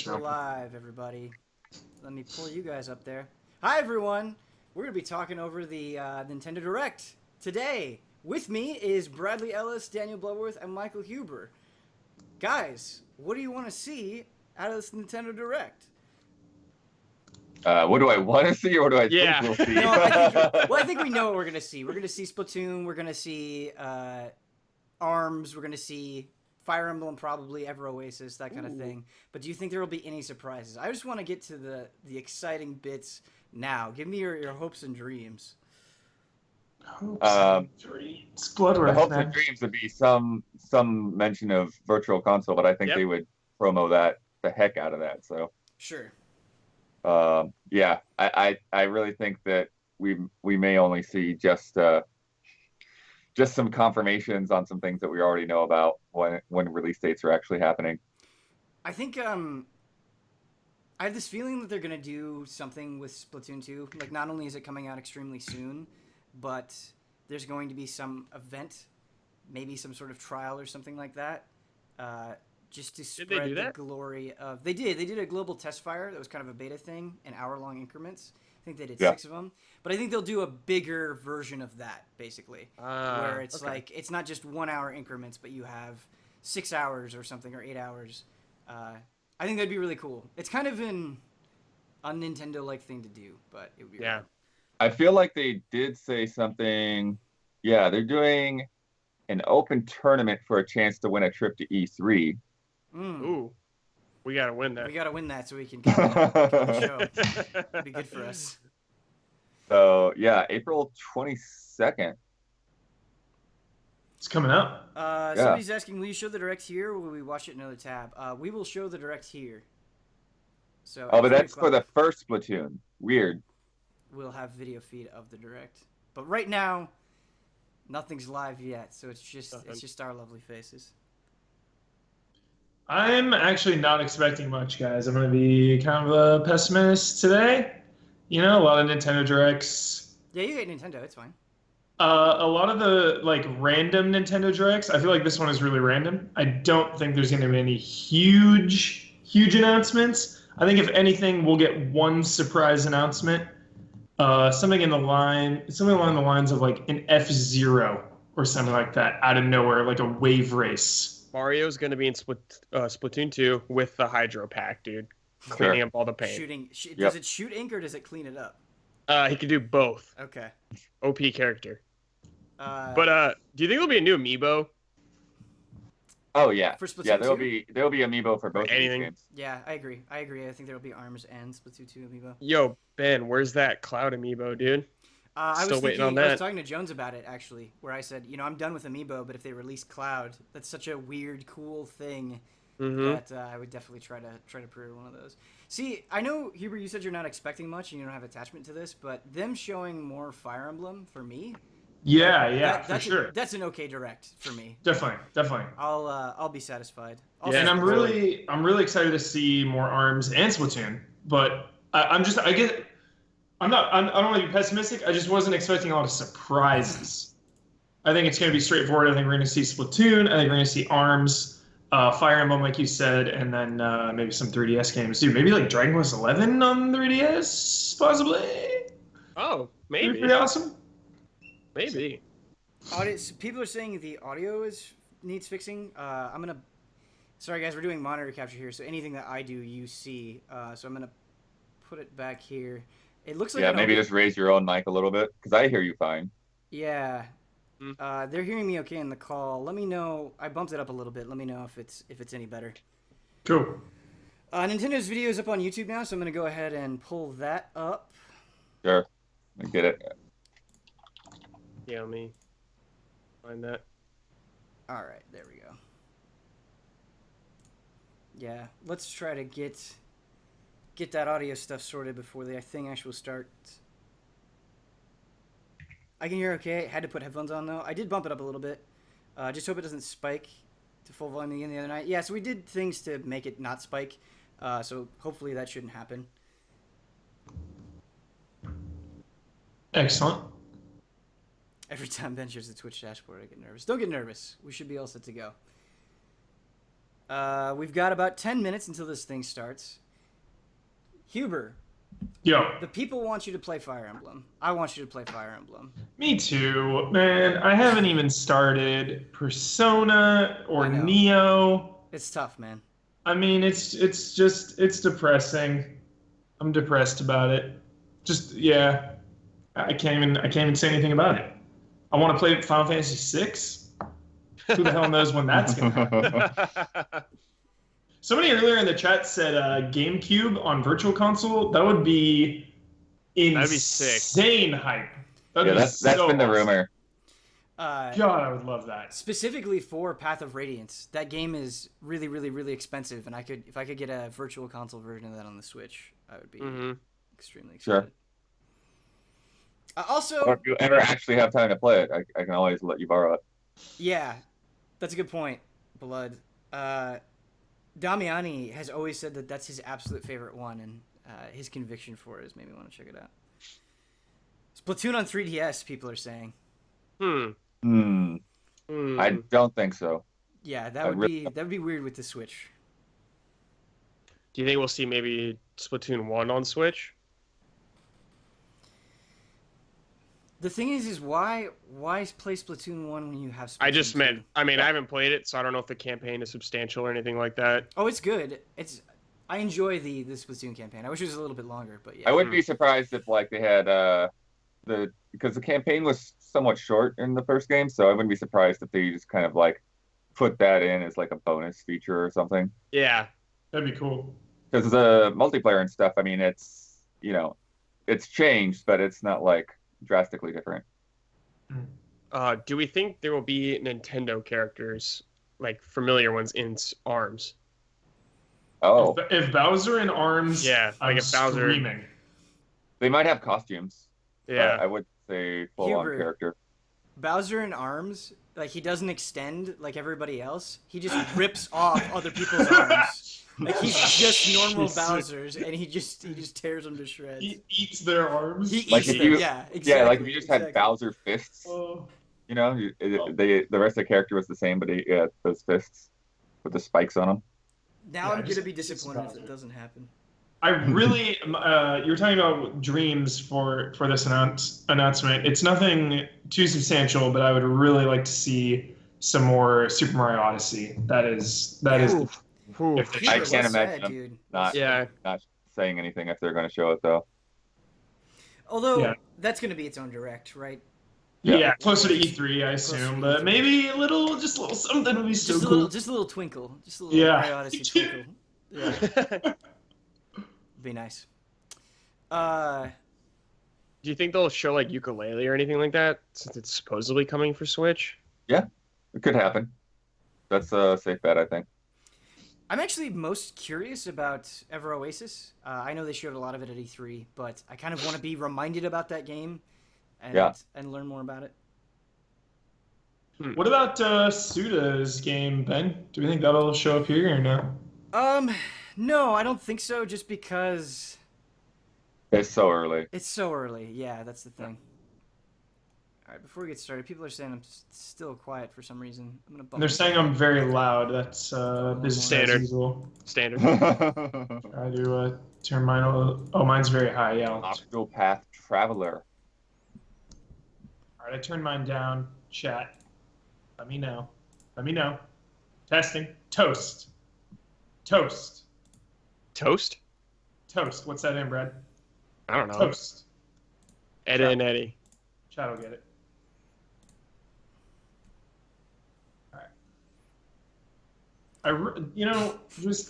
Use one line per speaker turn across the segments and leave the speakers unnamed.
Facebook
now.
Live, everybody. Let me pull you guys up there. Hi, everyone. We're going to be talking over the Nintendo Direct today. With me is Bradley Ellis, Daniel Bloodworth, and Michael Huber. Guys, what do you want to see out of this Nintendo Direct?
What do I want to see, or what do I think we'll see?
No, I think we know what we're going to see. We're going to see Splatoon. We're going to see ARMS. We're going to see Fire Emblem, probably Ever Oasis, that kind of thing. But do you think there will be any surprises? I just want to get to the exciting bits now. Give me your hopes and dreams.
Hopes and dreams. Bloodworth,
the hopes
man.
and dreams would be some mention of Virtual Console, but I think they would promo the heck out of that. So
sure.
Yeah, I really think that we may only see just some confirmations on some things that we already know about when release dates are actually happening.
I think I have this feeling that they're gonna do something with Splatoon 2. Like, not only is it coming out extremely soon, but there's going to be some event, maybe some sort of trial or something like that, just to spread the glory of. They did a global test fire that was kind of a beta thing in hour-long increments. I think they did 6 of them, but I think they'll do a bigger version of that, basically, where it's like it's not just 1 hour increments, but you have 6 hours or something, or 8 hours. I think that'd be really cool. It's kind of a Nintendo-like thing to do, but it would be really cool.
I feel like they did say something. Yeah, they're doing an open tournament for a chance to win a trip to E3.
Ooh. We gotta win that.
We gotta win that so we can get the show. It'd be good for us.
So yeah, April 22nd.
It's coming up.
Somebody's asking, will you show the Direct here, or will we watch it in another tab? We will show the Direct here. So.
Oh, but that's for the first Splatoon. Weird.
We'll have video feed of the Direct, but right now, nothing's live yet, so it's just our lovely faces.
I'm actually not expecting much, guys. I'm going to be kind of a pessimist today. You know, a lot of Nintendo Directs.
Yeah, you hate Nintendo. It's fine.
A lot of the random Nintendo Directs. I feel like this one is really random. I don't think there's going to be any huge announcements. I think if anything, we'll get one surprise announcement. Something along the lines of an F-Zero or something like that out of nowhere, like a wave race.
Mario's going to be in Splatoon 2 with the Hydro Pack, dude. Cleaning up all the paint.
Does it shoot ink or does it clean it up?
He can do both.
Okay.
OP character. But do you think there'll be a new amiibo?
Oh yeah.
For Splatoon
2? there'll be amiibo for both of these games.
Yeah, I agree. I think there'll be ARMS and Splatoon 2 amiibo.
Yo, Ben, where's that Cloud amiibo, dude?
I was talking to Jones about it, actually, where I said, I'm done with amiibo, but if they release Cloud, that's such a weird, cool thing that I would definitely try to pre-order one of those. See, I know, Huber, you said you're not expecting much and you don't have attachment to this, but them showing more Fire Emblem, for me...
for sure.
That's an okay Direct for me.
Definitely.
I'll be satisfied.
And I'm really excited to see more ARMS and Splatoon, but I don't want to be pessimistic. I just wasn't expecting a lot of surprises. I think it's going to be straightforward. I think we're going to see Splatoon. I think we're going to see ARMS, Fire Emblem, like you said, and then maybe some 3DS games. Dude, maybe Dragon Quest 11 on 3DS, possibly.
Oh, maybe.
Pretty awesome.
Maybe.
People are saying the audio needs fixing. Sorry guys, we're doing monitor capture here, so anything that I do, you see. So I'm gonna put it back here. It looks like
maybe just raise your own mic a little bit, because I hear you fine.
Yeah. They're hearing me okay in the call. Let me know. I bumped it up a little bit. Let me know if it's any better.
Cool.
Nintendo's video is up on YouTube now, so I'm gonna go ahead and pull that up.
Sure. I get it.
Yeah, let me find that.
All right, there we go. Yeah, let's try to get that audio stuff sorted before the thing actually starts. I can hear okay. Had to put headphones on though. I did bump it up a little bit. Just hope it doesn't spike to full volume again the other night. Yeah, so we did things to make it not spike. So hopefully that shouldn't happen.
Excellent.
Every time Ben shares the Twitch dashboard, I get nervous. Don't get nervous. We should be all set to go. We've got about 10 minutes until this thing starts. Huber,
Yo,
the people want you to play Fire Emblem. I want you to play Fire Emblem.
me too, man. I haven't even started Persona or
I know.
Neo.
It's tough, man.
I mean, it's depressing. I'm depressed about it. Just yeah, I can't even say anything about it. I want to play Final Fantasy VI. Who the hell knows when that's gonna happen? Somebody earlier in the chat said GameCube on Virtual Console. That would be insane hype. That'd be
that's
so
been the
awesome.
rumor.
God, I would love that.
Specifically for Path of Radiance, that game is really, really, really expensive, and if I could get a Virtual Console version of that on the Switch, I would be extremely excited.
Sure.
Also,
Or if you ever actually have time to play it, I can always let you borrow it.
yeah, that's a good point, Blood. Damiani has always said that that's his absolute favorite one, and his conviction for it has made me want to check it out. Splatoon on 3DS, people are saying.
I don't think so.
Yeah, that would be weird with the Switch.
Do you think we'll see maybe Splatoon 1 on Switch?
The thing is why play Splatoon 1 when you have Splatoon
I just
2?
meant, I haven't played it, so I don't know if the campaign is substantial or anything like that.
Oh, it's good. I enjoy the Splatoon campaign. I wish it was a little bit longer, but yeah.
I wouldn't be surprised if like they had because the campaign was somewhat short in the first game, so I wouldn't be surprised if they just kind of like put that in as like a bonus feature or something.
Yeah.
That'd be cool.
Because the multiplayer and stuff, I mean, it's it's changed, but it's not like drastically different.
Do we think there will be Nintendo characters, like familiar ones, in ARMS?
Oh,
If Bowser in ARMS,
Yeah, like
I'm
if Bowser-
screaming.
they might have costumes.
Yeah.
I would say full-on
Huber.
character.
Bowser in ARMS, like he doesn't extend like everybody else. He just rips off other people's arms. Like he's just normal
Jesus.
Bowser's, and he just tears them to shreds.
He eats their arms.
He
Like
eats
if
them.
you-
Yeah, exactly.
Yeah, like if you just had
exactly.
Bowser fists,
Oh.
the rest of the character was the same, but he had those fists with the spikes on them.
Now
Yeah,
I'm
just-
gonna be disappointed if
Bowser.
it doesn't happen.
I really, you were talking about dreams for this announcement. It's nothing too substantial, but I would really like to see some more Super Mario Odyssey. That is.
Ooh.
If they
I
Huber,
can't
well
imagine
said,
them
dude.
not
Yeah.
saying anything if they're going to show it though.
Although
Yeah.
that's gonna be its own direct, right?
Yeah, closer to E3, I
Closer
assume,
to
but
E3.
maybe a little something would be so
Just a
cool.
little, just a little twinkle, just a little
Yeah.
Mario Odyssey twinkle. Yeah, be nice.
Do you think they'll show like ukulele or anything like that, since it's supposedly coming for Switch?
It could happen. That's a safe bet, I think.
I'm actually most curious about Ever Oasis. I know they showed a lot of it at E3, but I kind of want to be reminded about that game and learn more about it.
What about Suda's game, Ben? Do we think that'll show up here or no?
No, I don't think so, just because
It's so early.
it's so early. Yeah, that's the thing. All right, before we get started, people are saying I'm still quiet for some reason. I'm gonna bump
They're
this
saying
down.
I'm very loud. That's business
Standard.
as usual.
Standard.
I do turn mine. Mine's very high. Yeah.
Octopath Traveler.
All right, I turned mine down. Chat. Let me know. Let me know. Testing. Toast. Toast.
Toast?
Toast. What's that in, Brad?
I don't know.
Toast.
Eddie and Eddie.
Chat will get it. All right.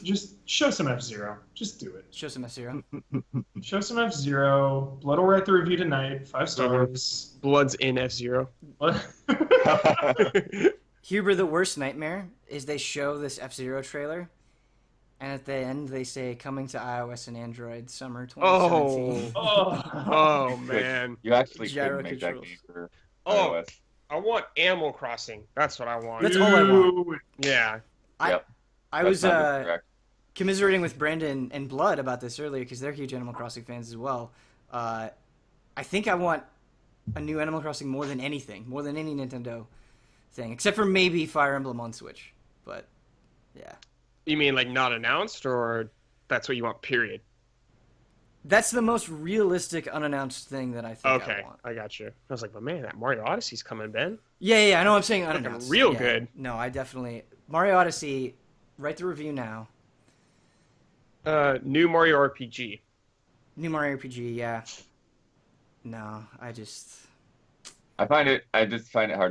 Just show some F-Zero. Just do it.
Show some F-Zero.
Show some F-Zero. Blood will write the review tonight. 5 stars.
Blood's in F-Zero.
Huber, the worst nightmare is they show this F-Zero trailer, and at the end they say coming to iOS and Android summer 2017.
Oh man.
You actually
Gyro
could make that
controls.
game for
Oh,
iOS.
I want Animal Crossing. That's what I want.
That's all I want.
Dude.
Yeah.
Yep.
I
That
was
sounded correct.
commiserating with Brandon and Blood about this earlier because they're huge Animal Crossing fans as well. I think I want a new Animal Crossing more than anything, more than any Nintendo thing, except for maybe Fire Emblem on Switch. But yeah,
You mean like not announced, or that's what you want? Period.
That's the most realistic unannounced thing that I think
Okay,
I want.
I got you. I was like, but man, that Mario Odyssey's coming, Ben.
Yeah, I know. I'm saying
Looking
unannounced.
real
Yeah.
good.
No, I definitely Mario Odyssey. Write the review now.
New Mario RPG.
New Mario RPG. Yeah. No, I just
find it hard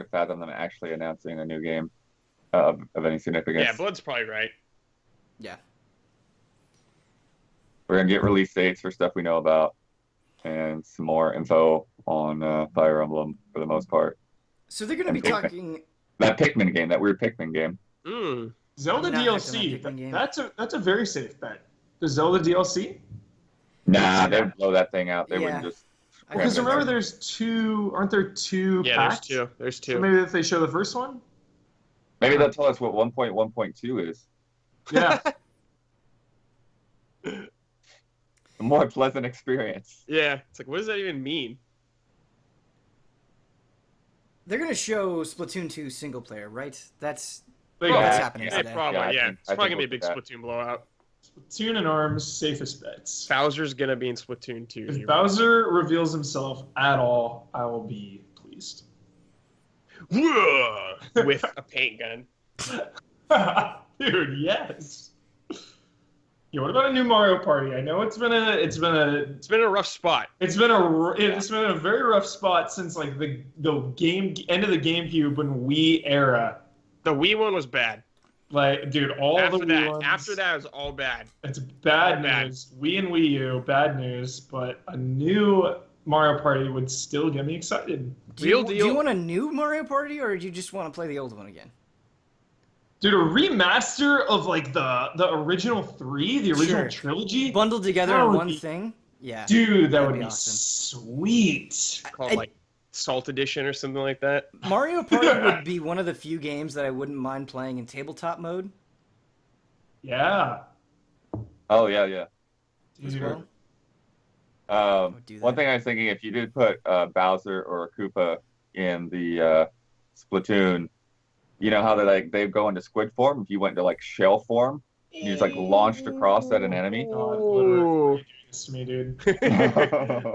to fathom them actually announcing a new game of any significance.
Yeah, Blood's probably right.
yeah.
We're gonna get release dates for stuff we know about, and some more info on Fire Emblem for the most part.
So they're going to be
And Pikmin.
talking.
That Pikmin game, that weird Pikmin game.
Zelda
I'm not
DLC.
hyped on that Pikmin game.
That's a very safe bet. The Zelda DLC.
Nah, they would blow that thing out. They wouldn't
Yeah.
just.
Because
Yeah,
remember, aren't there two
Yeah,
packs?
there's two.
So maybe if they show the first one.
Maybe they'll tell us what 1.1.2 is.
Yeah.
A more pleasant experience.
Yeah, it's like, what does that even mean?
They're going to show Splatoon 2 single player, right? That's
Like,
That's
Yeah,
happening
yeah.
today.
Probably,
Yeah, I
yeah.
think-
It's
I
probably
think
gonna be a big
we'll do
Splatoon blowout.
Splatoon and ARMS, safest bets.
Bowser's gonna be in Splatoon 2.
If Bowser reveals himself at all, I will be pleased.
With a paint gun.
Dude, yes. Yeah, what about a new Mario Party? I know it's been a
It's been a rough spot.
it's been a very rough spot since like the game end of the GameCube and Wii era.
The Wii one was bad.
Like, dude, all
After
the
that,
Wii ones.
after that, it was all bad.
It's bad
All bad.
news. Wii and Wii U, bad news. But a new Mario Party would still get me excited.
Do you
deal.
want a new Mario Party, or do you just want to play the old one again?
Dude, a remaster of like the original three, the original
Sure.
trilogy.
Bundled together
That
in
would
one
be-
thing? Yeah.
Dude, that
That'd
would
be
be
awesome.
sweet.
Called
I-
like Salt Edition or something like that.
Mario Party would be one of the few games that I wouldn't mind playing in tabletop mode
Yeah.
Oh yeah.
as
Dude.
well. would do
One
that.
thing I was thinking, if you did put Bowser or Koopa in the Splatoon, you know how they go into squid form. If you went into like shell form, you just like launched across at an enemy.
God, literally, you're doing this to me, dude.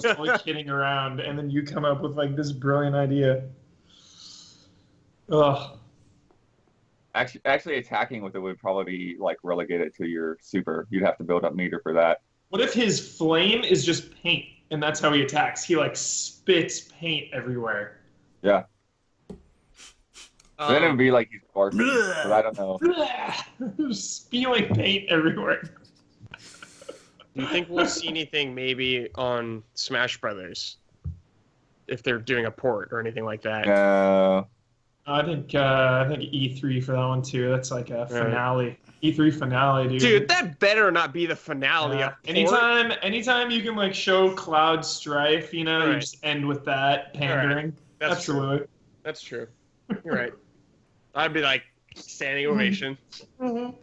Just like kidding around, and then you come up with like this brilliant idea. Ugh.
Actually, attacking with it would probably be like relegated to your super. You'd have to build up meter for that.
What if his flame is just paint, and that's how he attacks? He like spits paint everywhere.
Yeah. Then it would be like he's barfing. But I don't know.
Spewing paint everywhere.
Do you think we'll see anything maybe on Smash Brothers if they're doing a port or anything like that?
I think E3 for that one too. That's like a finale. E3 finale, dude.
Dude, that better not be the finale.
Yeah.
Of port.
Anytime you can like show Cloud Strife, you know, you
Right.
just end with that pandering.
That's
Absolutely.
True. That's true. You're right. I'd be like standing ovation.
Who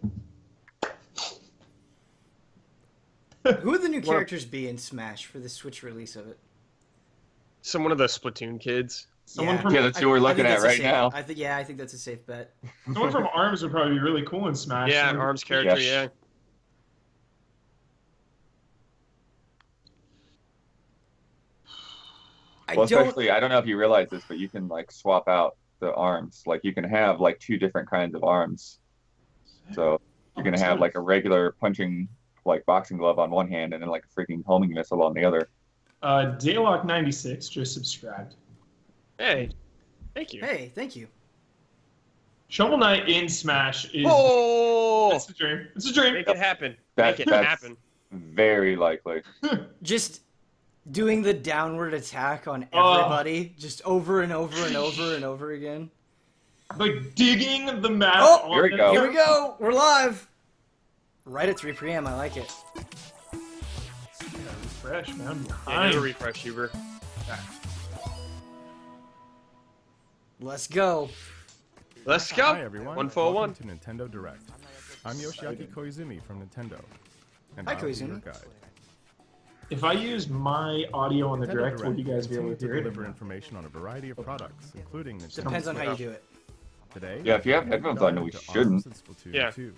would the new characters be in Smash for the Switch release of it?
Some one of the Splatoon kids.
Someone
Yeah.
from
Yeah, that's who we're looking at right now.
I think that's a safe bet.
someone from ARMS would probably be really cool in Smash.
Yeah,
Someone-
Arms character,
Yes.
yeah.
Well, especially, I don't know if you realize this, but you can like swap out the arms. Like you can have like two different kinds of arms. So you're gonna have like a regular punching, like boxing glove on one hand, and then like a freaking homing missile on the other.
Daylock96 just subscribed.
Hey, thank you.
Hey, thank you.
Shovel Knight in Smash is
Oh,
it's a dream. It's a dream.
make it happen.
That-
Make it
that's-
happen.
Very likely.
Just doing the downward attack on everybody, just over and over and over and over again.
Like digging the map.
Oh,
on
here we
the-
go.
Here we go. We're live. Right at 3 p.m. I like it.
Fresh, man. I'm
Yeah,
behind.
do a refresh, Huber.
Let's go.
Let's go.
Hi everyone.
141.
Welcome to Nintendo Direct. I'm Yoshiaki Koizumi from Nintendo. And
Hi,
I'll be your
Koizumi.
guide.
If I use my audio on the
Nintendo
direct, will you guys be able
continue
to hear it?
deliver information on a variety of products, including Nintendo
Depends on how you
Switch.
do it.
Today,
Yeah, if you have headphones on, we
to
shouldn't.
ARMS and Splatoon
Yeah.
2.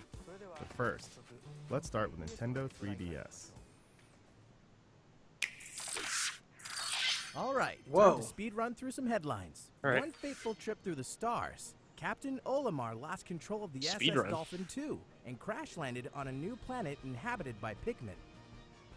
But first, let's start with Nintendo 3DS.
All right,
Whoa.
time to speed run through some headlines.
All right.
One fateful trip through the stars. Captain Olimar lost control of the
Speed
SS
run.
Dolphin II and crash landed on a new planet inhabited by Pikmin.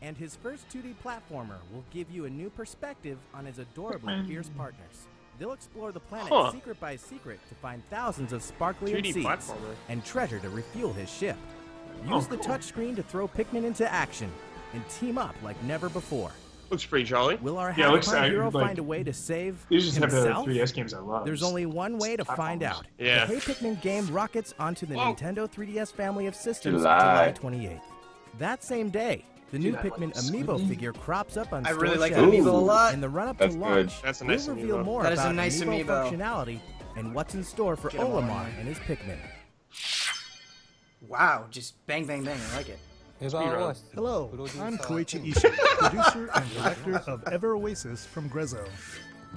And his first 2D platformer will give you a new perspective on his adorably fierce partners. They'll explore the planet secret by secret to find thousands of sparkly
2D
seeds
platformer.
and treasure to refuel his ship. Use the touchscreen to throw Pikmin into action and team up like never before.
Looks pretty jolly.
Will our
Yeah, it looks
happy hero
like-
find a way to save
These just have the
himself?
3DS games I love.
There's only one way to find
Platformers.
out.
Yeah.
The Hey Pikmin game rockets onto the
Whoa.
Nintendo 3DS family of systems
July.
July 28th. That same day, the new
Dude, I
Pikmin
like
amiibo
this.
figure crops up on
I
store
really like the
shelves.
amiibo a lot.
In the run-up
That's
to
good.
launch,
That's a nice
we'll reveal
amiibo.
more
That is a
about
nice
amiibo
amiibo.
functionality and what's in store for
Get 'em all
Olimar
in.
and his Pikmin.
Wow, just bang, bang, bang. I like it.
Speedrun.
Hello, I'm Koichi Ishii, producer and director of Ever Oasis from Grezzo.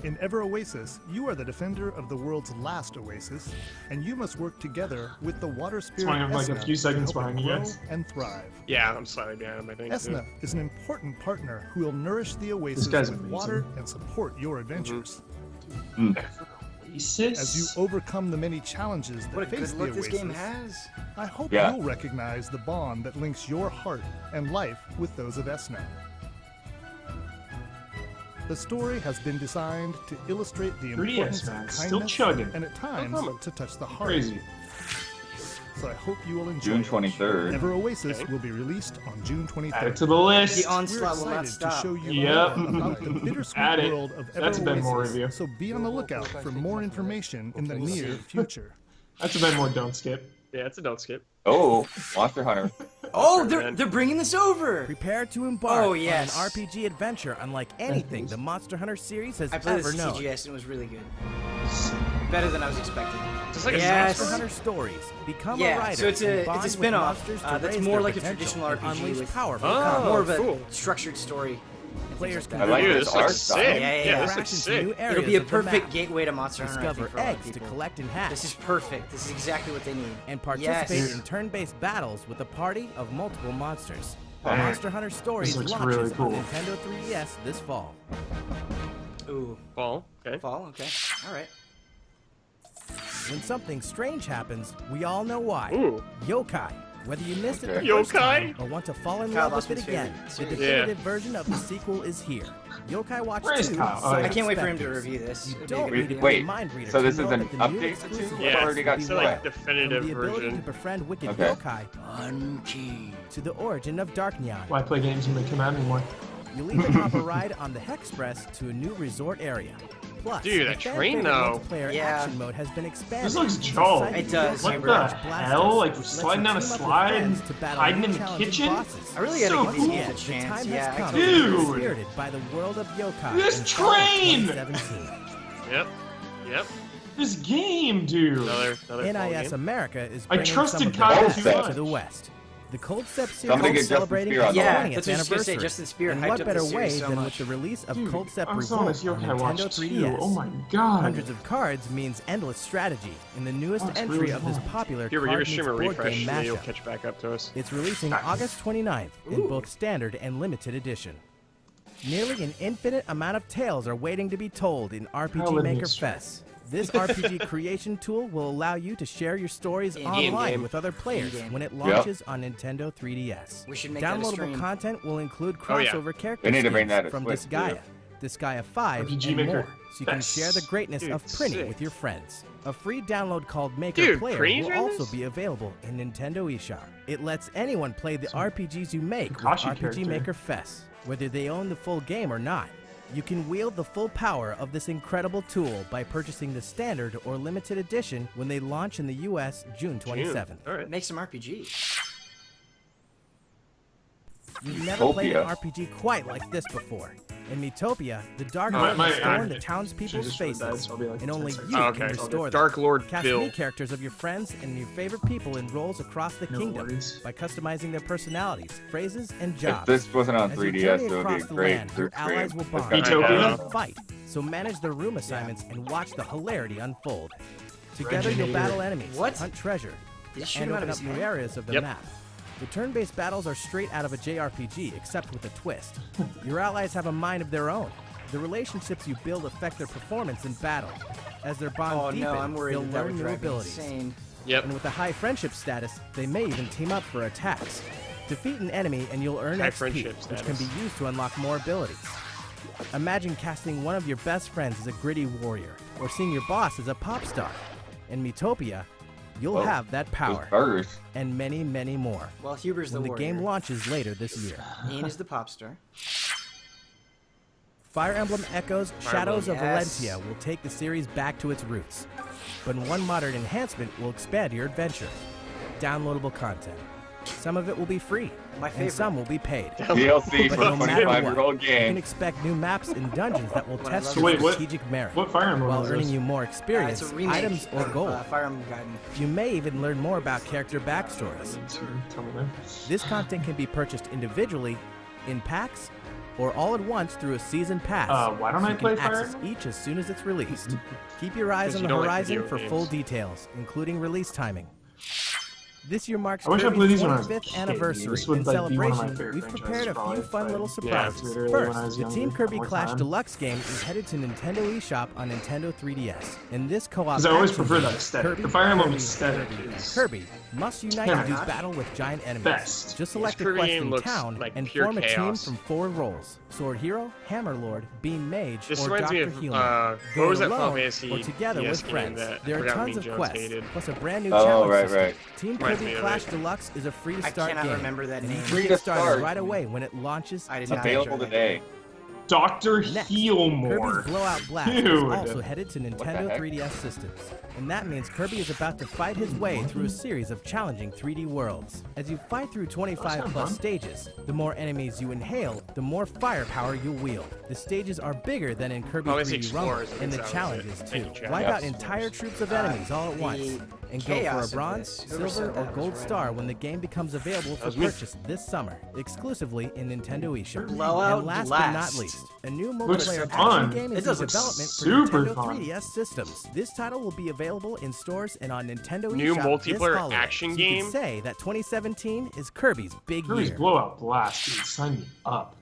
In Ever Oasis, you are the defender of the world's last oasis, and you must work together with the water spirit
one of, like, a
Esna
few seconds
to help it
behind you
grow
guys.
and thrive.
Yeah, I'm slightly behind him, I think. too.
Esna is an important partner who will nourish the oasis
guy's
with
amazing.
water and support your adventures.
Oasis?
As you overcome the many challenges that
What a
face
good
the
look this
oasis,
game has.
I hope
Yeah.
you'll recognize the bond that links your heart and life with those of Esna. The story has been designed to illustrate the
3DS,
importance
man,
of
still
kindness
chugging.
and at times
coming.
to touch the heart.
Crazy.
So I hope you will enjoy
June
it.
23rd.
Ever Oasis
Okay.
will be released on June
Add it
23rd.
to the list.
The
We're
onslaught will not
excited to
stop.
show you
Yep.
more about the bittersweet
Add it.
world of Ever
That's a Ben Moore
Oasis,
review.
so be on the lookout for more information in the near future.
That's a Ben Moore don't skip.
Yeah, it's a don't skip.
Oh, Monster Hunter.
Oh,
Sure,
they're
man.
they're bringing this over.
Prepare to embark
Oh, yes.
on an RPG adventure unlike anything the Monster Hunter series has
I played
ever
this
known.
CGS and it was really good. Better than I was expecting.
Just like a
Yes.
Monster
story?
Hunter Stories. Become a
Yeah,
writer.
so it's
and
a
bond with
spin-off.
monsters to
That's
raise
more
their
like a
potential
traditional
and
RPG
unleash
with
powerful
Oh,
powers.
more of a
cool.
structured story.
Players can
I like
Dude,
this
this
art
looks
style.
sick.
Yeah,
Yeah, this
crash
looks
into
sick.
new areas
It'll be a
of the
perfect
map,
gateway to Monster Hunter. I
discover
think, for a lot of
eggs to
people.
collect and hatch,
This is perfect. This is exactly what they need.
and participate
Yes.
in turn-based battles with a party of multiple monsters.
Alright.
Monster Hunter Stories
looks
launches
really cool.
on Nintendo 3DS this fall.
Ooh,
Fall. Okay.
fall. Okay, all right.
When something strange happens, we all know why.
Ooh.
Yokai. Whether you missed it the
Okay.
first
Yokai?
time or want to fall in
Kyle
love with it
Bossman's
again,
favorite
the
series.
definitive version of the sequel is here. Yokai Watch
Where is
2.
Kyle? Oh,
So
yeah.
I can't wait for him to
Expectors.
review this.
You
It'll be a
don't
good
need to
video.
be
Wait,
a mind reader
so
to
this
know
is an
that the new
update to
exclusive
two?
Yeah,
Already got
will be
So
split.
like
From
definitive
the ability
version.
to befriend wicked
Okay.
yokai to the origin of Dark Neon.
Why play games when they come out anymore?
You'll even hop a ride on the Hexpress to a new resort area. Plus,
Dude,
the
that
fan
train,
favorite
though.
multiplayer
Yeah.
action mode has been expanded.
This looks
to
dull.
psych
It does.
you
What
out
the
with blasters,
hell? Like
which lets
sliding
you
down a
team up with
slide
friends
and
to battle
hiding in the
challenging
kitchen?
bosses.
I really
So
gotta give
cool.
these a
The
chance.
time
Yeah,
has
I
come
totally
to be
Dude.
spirited by the world of yokai.
This
in fall of
train!
2017.
Yep. Yep.
This game, dude.
Another fall
NIS
game.
America is
I
bringing
trusted
some of the
Kyle
best
too
to
much.
the West. The Cold Step series
Somebody get
is
Justin
celebrating
Spear on
its
the
Yeah,
20th
that's what I was gonna say.
anniversary.
Justin Spear
and
hyped
what
up
better
this
way
series so
than
much.
with the release of
Dude,
Cold Step
I saw
Revolt
this
on
Yokai
Nintendo
Watch 2.
3DS?
Oh my god.
Hundreds of cards means endless strategy in the newest
That's
entry
really
of this
fun.
popular
Here, we give
card
a stream a
meets board
refresh,
game
and then you'll
mashup.
catch back up to us.
It's releasing
Nice.
August 29th in both standard and limited edition. Nearly an infinite amount of tales are waiting to be told in RPG
Hell, let me
Maker
extract.
Fest. This RPG creation tool will allow you to share your stories
In-game.
online with other players
In-game.
when it launches on Nintendo 3DS.
We should make that a
Downloadable
stream.
content will include
Oh, yeah.
crossover character
They need to bring
skins
that to
from
Switch,
Disgaea, Disgaea 5,
RPG
and
Maker
more, so you can
Fest.
share the greatness of
Dude,
printing
sick.
with your friends. A free download called Maker
Dude,
Player
Prinny's
will
in
also
this?
be available in Nintendo eShop. It lets anyone play the RPGs you make with
Kakashi
RPG
character.
Maker Fest, whether they own the full game or not. You can wield the full power of this incredible tool by purchasing the standard or limited edition when they launch in the US June 27th.
All right.
Make some RPGs.
You've never played an
Miitopia.
RPG quite like this before. In Miitopia, the Dark
My-
Lord
my
will store
actor
into townspeople's
just really died,
faces,
so I'll be like
and only
10
you
seconds.
can
Okay.
restore them.
Dark Lord
Cast
Bill.
me characters of your friends and your favorite people in roles across the
No
kingdom
worries.
by customizing their personalities, phrases, and
If
jobs.
this wasn't on
As you
3DS,
journey
it would
across
be a
the
great
land, your
group stream.
allies will
It's
bond
kinda
Miitopia?
and fight. So manage their room assignments and watch the hilarity unfold. Together
Originator.
you'll battle enemies,
What?
hunt treasure,
Did he shoot
and
him out
open
of
up
his
new
hand?
areas of the
Yep.
map. The turn-based battles are straight out of a JRPG, except with a twist. Your allies have a mind of their own. The relationships you build affect their performance in battle. As their bond
Oh
deepens,
no, I'm worried
they'll
that
learn
would
new
drive me
abilities.
insane.
Yep.
And with a high friendship status, they may even team up for attacks. Defeat an enemy and you'll earn
High
XP,
friendship
which can
status.
be used to unlock more abilities. Imagine casting one of your best friends as a gritty warrior, or seeing your boss as a pop star. In Miitopia, you'll
Whoa.
have that
Those
power,
burgers.
and many, many more.
Well, Huber's the
When the
warrior.
game launches later this year.
Ian is the pop star.
Fire Emblem Echoes Shadows of
Yes.
Valentia will take the series back to its roots. But one modern enhancement will expand your adventure. Downloadable content. Some of it will be free,
My
and
favorite.
some will be paid.
DLC
But
for a
no matter what,
25-year-old
you can
game.
expect new maps and dungeons that will
What I
test
love
your
Wait, what-
strategic merit,
What Fire Emblem
while
is
earning
this?
you more
It's
experience,
a remake
items, or
of,
gold.
Fire Emblem Gaiden.
You may even learn more about character backstories.
Tell me that.
This content can be purchased individually, in packs, or all at once through a season pass.
Why don't I
you
play
can
Fire
access each as soon as it's released. Keep your eyes
'Cause
on
you
the
don't like
horizon
video
for
games.
full details, including release timing. This year marks
I wish I played
Kirby's
these when I was a
25th
kid.
anniversary.
This would,
In
like, be one of my
celebration,
favorite
we've prepared
franchises,
a few
probably,
fun
but
little
yeah,
surprises.
it's really when I was
First, the
younger,
Team Kirby
more
Clash
time.
Deluxe game is headed to Nintendo eShop on Nintendo 3DS. In this co-op
Because I always
action
prefer
game,
that aesthetic.
Kirby,
The Fire Emblem
Kirby,
aesthetic
Kirby,
is
Kirby must unite
Yeah.
to do battle with giant enemies.
Best.
Just select a
Kirby
quest
game
in
looks
town
like
and
pure
form a team
chaos.
from 4 roles: Sword Hero, Hammer Lord, Beam Mage,
This
or
reminds me
Dr.
of,
Healer.
what
Go
was
it
that Final
alone
Fantasy
or together
DS
with
game
friends.
that
There are
Forgotten
tons
Me
of
Jones
quests,
hated?
plus a brand new
Oh,
challenge
right,
system.
right.
Team
Reminds
Kirby
me of
Clash
it.
Deluxe is a free to
I
start
cannot
game.
remember that
and
name.
you
Free
can
to
get started
start.
right away when it launches
I did
today.
not
Available
enjoy that
today.
game.
Dr.
Next,
Healmore.
Kirby's Blowout Blast is
Dude.
also headed to Nintendo
heck?
3DS systems. And that means Kirby is about to fight his way through a series of challenging 3D worlds. As you fight through 25 plus
fun.
stages, the more enemies you inhale, the more firepower you wield. The stages are bigger than in Kirby
Oh, it's
3D Rumble,
Explorers, I
and the
think that was
challenges
it.
too.
Thank you, Chad.
Wipe
Yes.
out entire troops of enemies all at once.
the
And go for
chaos
a
of
bronze,
this. Whoever
silver,
said
or
that
gold
was right.
star when the game becomes available for
was me.
purchase this summer, exclusively in Nintendo eShop.
Blowout
And last
Blast.
but not least, a new
Looks
multiplayer
fun.
action game
It
is in
does look
development for
super
Nintendo
fun.
3DS systems. This title will be available in stores and on Nintendo
New
eShop this
multiplayer
holiday.
action
So you
game?
can say that 2017 is Kirby's big
Kirby's
year.
Blowout Blast, dude. Sign me up.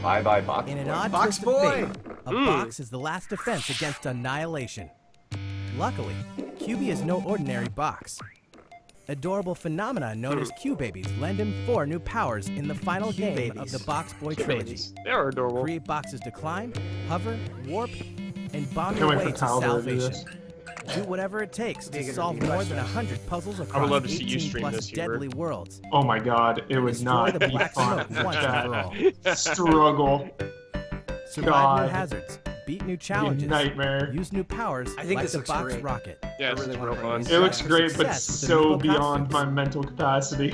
Bye-bye, box.
In an
boy.
odd
Box
twist of
boy!
fate, a box is the last defense against annihilation. Luckily, QB is no ordinary box. Adorable phenomena known as Q-Babies lend him 4 new powers in the final game of the BoxBoy trilogy.
They are adorable.
Create boxes to climb, hover, warp, and bomb
Can't
your
wait
way
for
to
Kyle to do
salvation.
this.
Do whatever it takes to
Big and
solve
big
more than
questions.
100 puzzles across
love to see you
18
stream
plus
this, Hubert.
deadly worlds.
Oh my god, it would
Destroy
not
the
be
black
fun.
smoke once and for all.
Struggle.
Survive
God.
new hazards, beat new
Be a
challenges,
nightmare.
use new powers
I think
like
this
the
looks
box
great.
rocket.
Yeah,
I
it's
really
real
wanna play
fun.
this.
It looks
For
great, but
success with the
so
Amiibo
beyond
costumes.
my mental capacity.
If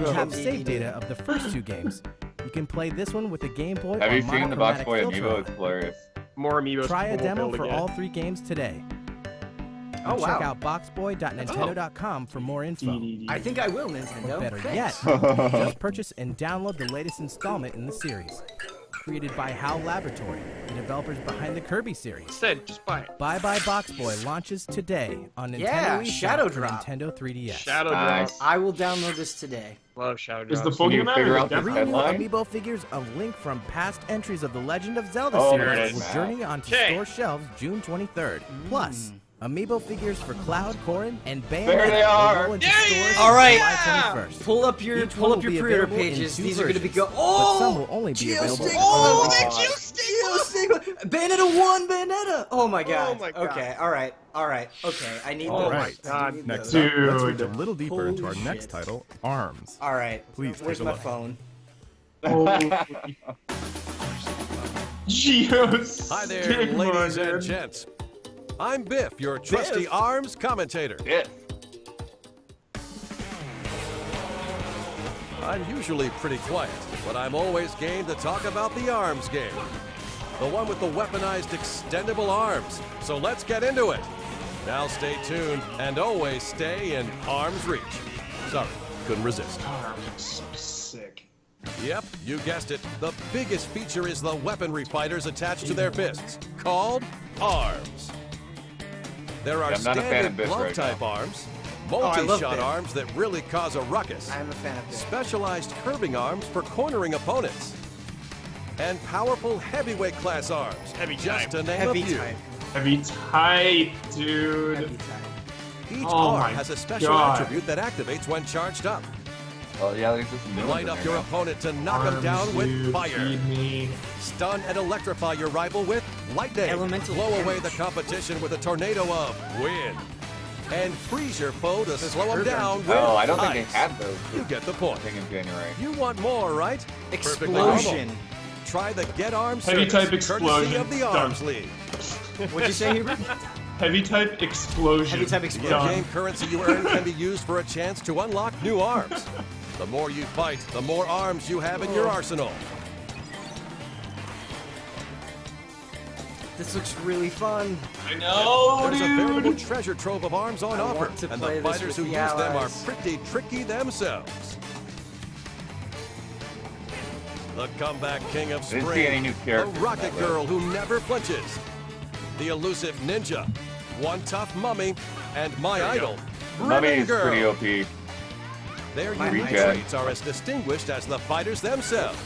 you have
Amiibo.
save data of the first 2 games, you can play this one with a Game Boy
Have
or
you seen the
monochromatic
BoxBoy
filter
amiibo?
on.
It's hilarious.
More amiibos.
Try a
people
demo
will
for
build
all
again.
3 games today.
Oh,
Check
wow.
out boxboy.nintendo.com for more info.
I think I will,
Or
Nintendo.
better
Thanks.
yet, just purchase and download the latest installment in the series. Created by HAL Laboratory, the developers behind the Kirby series.
Instead, just buy it.
Bye Bye Box Boy launches today on Nintendo
Yeah,
eShop
Shadow
for
Drop.
Nintendo 3DS.
Shadow
Nice.
Drop.
I will download this today.
Love Shadow
Is
Drop.
the full
Can you
game out
figure
or
out
the
this
Three
demo?
new
headline?
amiibo figures of Link from past entries of the Legend of Zelda
Oh,
there
series
it
will
is.
journey onto
Okay.
store shelves June 23rd. Plus, amiibo figures for Cloud, Corrin, and Bayonetta
There they
will
are.
roll into
Yeah!
stores
All right.
July 21st.
Pull up your
Each one will be
pre-order
available in
pages.
2
These are going to be
versions,
go.
but
Oh,
some will only be available.
Geostigma.
Oh,
Oh,
that
Geostigma. Bayonetta 1, Bayonetta. Oh my god.
my God.
Okay. All right. Okay. I need
All
those.
right.
I need
Next
those.
up, let's reach a
Dude.
little deeper into our
Holy
next
shit.
title, ARMS.
All right.
Please
Where's
take a
my
look.
phone?
Geos.
Hi there, ladies and gents. I'm Biff, your trusty
Biff?
ARMS commentator.
Yeah.
I'm usually pretty quiet, but I'm always game to talk about the ARMS game. The one with the weaponized extendable arms. So let's get into it. Now stay tuned and always stay in arm's reach. Sorry, couldn't resist.
God, that's so sick.
Yep, you guessed it. The biggest feature is the weaponry fighters attached to their fists, called arms. There are
Yeah, I'm not a fan of
standard
Biff right
glove-type arms, multi-shot
that.
arms that really cause a ruckus,
I'm a fan of this.
specialized curving arms for cornering opponents, and powerful heavyweight class arms,
Heavy
just
type.
to name
Heavy
a few.
type.
Heavy tight, dude.
Heavy type.
Each
Oh my
arm has a special
God.
attribute that activates when charged up.
Oh yeah, there's just new
Light
ones
up
in
your
there now.
opponent to knock him
Arms,
down with
dude,
fire.
feed me.
Stun and electrify your rival with lightning.
Elemental
Blow away
damage.
the competition with a tornado of wind. And freeze your foe to slow him
Kirby.
down with
Oh, I don't think
ice.
they had those.
You get the point.
Thing in January.
You want more, right? Perfectly
Explosion.
normal. Try the Get Arms
Heavy
service,
type explosion.
courtesy of the
Done.
Arms League.
What'd you say, Hubert?
Heavy type explosion.
Heavy type
The
explosion.
Done.
in-game currency you earn can be used for a chance to unlock new arms. The more you fight, the more arms you have in your arsenal.
This looks really fun.
I know,
There's a veritable
dude.
treasure trove of arms on
I
offer,
want to
and
play
the
this
fighters
with
who
the
use them are
allies.
pretty tricky themselves. The comeback king of
I didn't see
spring,
any new
the
characters
rocket
in that
girl who never flinches, the elusive ninja, one tough mummy, and my idol,
Mummy
Ribbon
is
Girl.
pretty OP.
Their
My
unique
reject.
traits are as distinguished as the fighters themselves.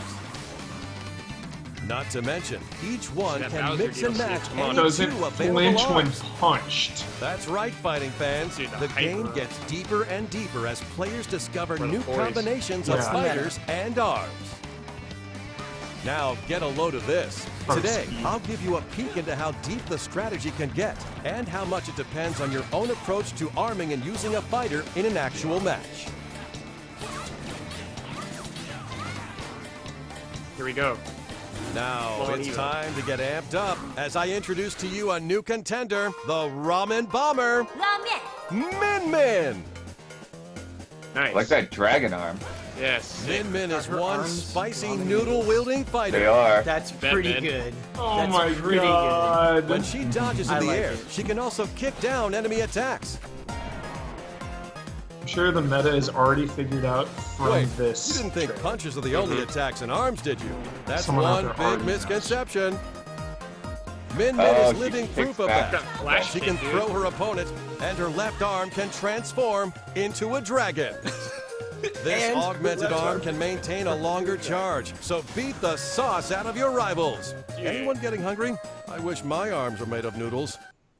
Not to mention, each one
That
can
Bowser
mix and
DLC,
match
come on.
any
Doesn't
two available
flinch when
arms.
punched.
That's right, fighting fans.
Dude,
the
the
game
hyper.
gets deeper and deeper as players discover
For the
new
boys.
combinations of
Yeah.
fighters and arms. Now, get a load of this.
For
Today,
speed.
I'll give you a peek into how deep the strategy can get and how much it depends on your own approach to arming and using a fighter in an actual match.
Here we go.
Now,
Well,
it's
either.
time to get amped up as I introduce to you a new contender, the Ramen Bomber, Min Min.
Nice.
I like that dragon arm.
Yes.
Min Min is
Her
one
arms
spicy
dominate.
noodle-wielding fighter.
They are.
That's
Bet,
pretty
man.
good.
Oh
That's
my
pretty
god.
When she dodges in
I
the
like
air,
it.
she can also kick down enemy attacks.
I'm sure the meta is already figured out from
Wait,
this.
you didn't think
trailer.
punches are the only attacks in arms, did you? That's
Someone out
one
there
big
already knows.
misconception. Min Min
Oh,
is
she
living
kicks
proof of
back.
that.
Got flash
She can
kick,
throw
dude.
her opponent, and her left arm can transform into a dragon. This
And
augmented
left
arm
arm.
can maintain a longer charge, so beat the sauce out of your rivals. Anyone getting hungry? I wish my arms were made of noodles.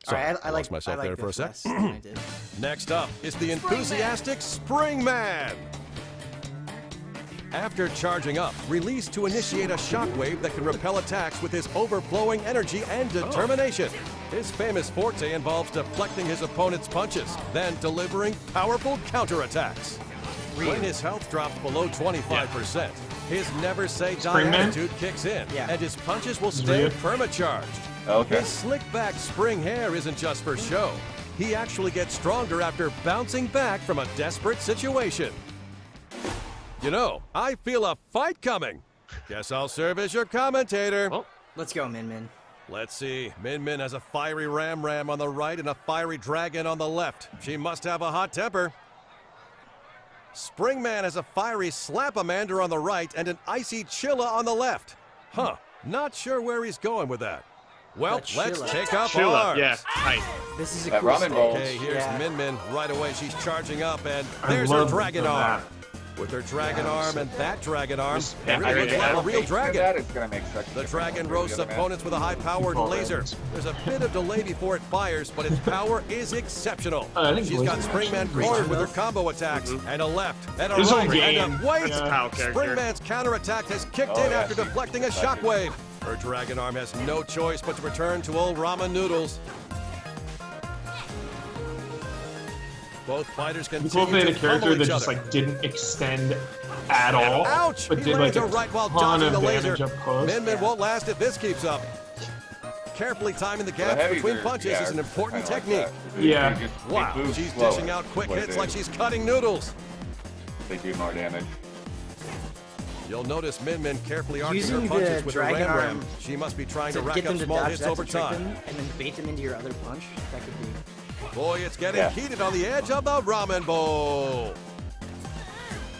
All right, I
lost
like
myself
I like
there for a
this
sec.
less than I did.
Next up is the enthusiastic Spring Man. After charging up, release to initiate a shockwave that can repel attacks with his overflowing energy and determination. His famous forte involves deflecting his opponent's punches, then delivering powerful counterattacks. When his health drops below 25%, his never say die
Spring Man?
attitude kicks in,
Yeah.
and his punches will stay
Ryu?
permacharged.
Okay.
His slick back spring hair isn't just for show. He actually gets stronger after bouncing back from a desperate situation. You know, I feel a fight coming. Guess I'll serve as your commentator.
Oh.
Let's go, Min Min.
Let's see. Min Min has a fiery Ram on the right and a fiery Dragon on the left. She must have a hot temper. Springman has a fiery Slap-a-Mander on the right and an icy Chilla on the left. Huh. Not sure where he's going with that. Well,
That
let's
Chilla.
take up
Chill up.
arms.
Yeah. Tight.
This is a
That
cool
ramen
stage.
bowl.
Okay, here's
Yeah.
Min Min. Right away, she's charging up, and
I
there's her
love
dragon
the
arm.
map.
With her dragon arm and that dragon arm,
Yeah,
it
I
looks
think
like a
that
real
picture
dragon.
That is gonna make such a
The
difference
dragon
compared to
roasts
the other
opponents with a high-powered
All
laser.
dragons.
There's a bit of delay before it fires, but its power is exceptional.
I think
She's got
lasers are
Springman
actually
cornered with her
enough.
combo attacks, and a left, and a
This whole
right,
game,
and a wait!
yeah.
Pow character.
Springman's counterattack has kicked
Oh,
in
yeah,
after
she-
deflecting a
that's it.
shockwave. Her dragon arm has no choice but to return to old ramen noodles. Both fighters
It'd be cool if they
continue
had
to
a character
pummel
that
each
just
other.
like didn't extend at all,
Ouch!
but
He
did
lands
like
a right while
ton
dodging
of
the laser.
damage up close.
Min Min won't last if this keeps up. Carefully timing the gaps
heavies
between
are-
punches
yeah,
is an
are
important
kinda like
technique.
that.
Yeah.
They just- they
Wow,
move
she's
slower,
dishing out quick
what it
hits like
is.
she's cutting noodles.
They do more damage.
You'll notice Min Min carefully arcing her
Using
punches
the
with her
dragon
Ram.
arm
She must be trying
to
to rack
get
up
them to
small
dodge
hits
that
over
to trick
time.
them, and then bait them into your other punch. That could be.
Boy, it's getting
Yeah.
heated on the edge of the ramen bowl.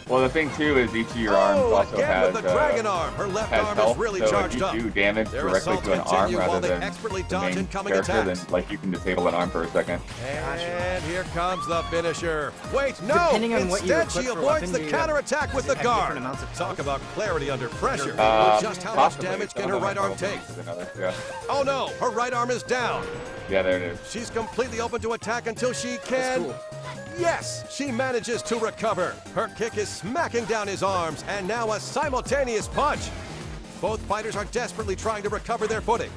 Well, the thing too is each of your arms also
again
has
with the dragon arm. Her left
has
arm
health.
is really
So
charged
if you
up.
do damage
Their
directly
assaults
to an arm
continue while
rather
they
than
expertly
the
dodge
main
incoming
character,
attacks.
then like you can disable an arm for a second.
And here comes the finisher. Wait, no!
Depending on what you
Instead, she
equip for
avoids
weapons,
the
you
counterattack with the
have different
guard.
amounts of
Talk
health.
about clarity under pressure. Just how much
Possibly.
damage
Some
can
of
her
them
right
have
arm
health
take?
versus another, yeah.
Oh no, her right arm is down.
Yeah, there it is.
She's completely open to attack until she can.
cool.
Yes, she manages to recover. Her kick is smacking down his arms, and now a simultaneous punch. Both fighters are desperately trying to recover their footing.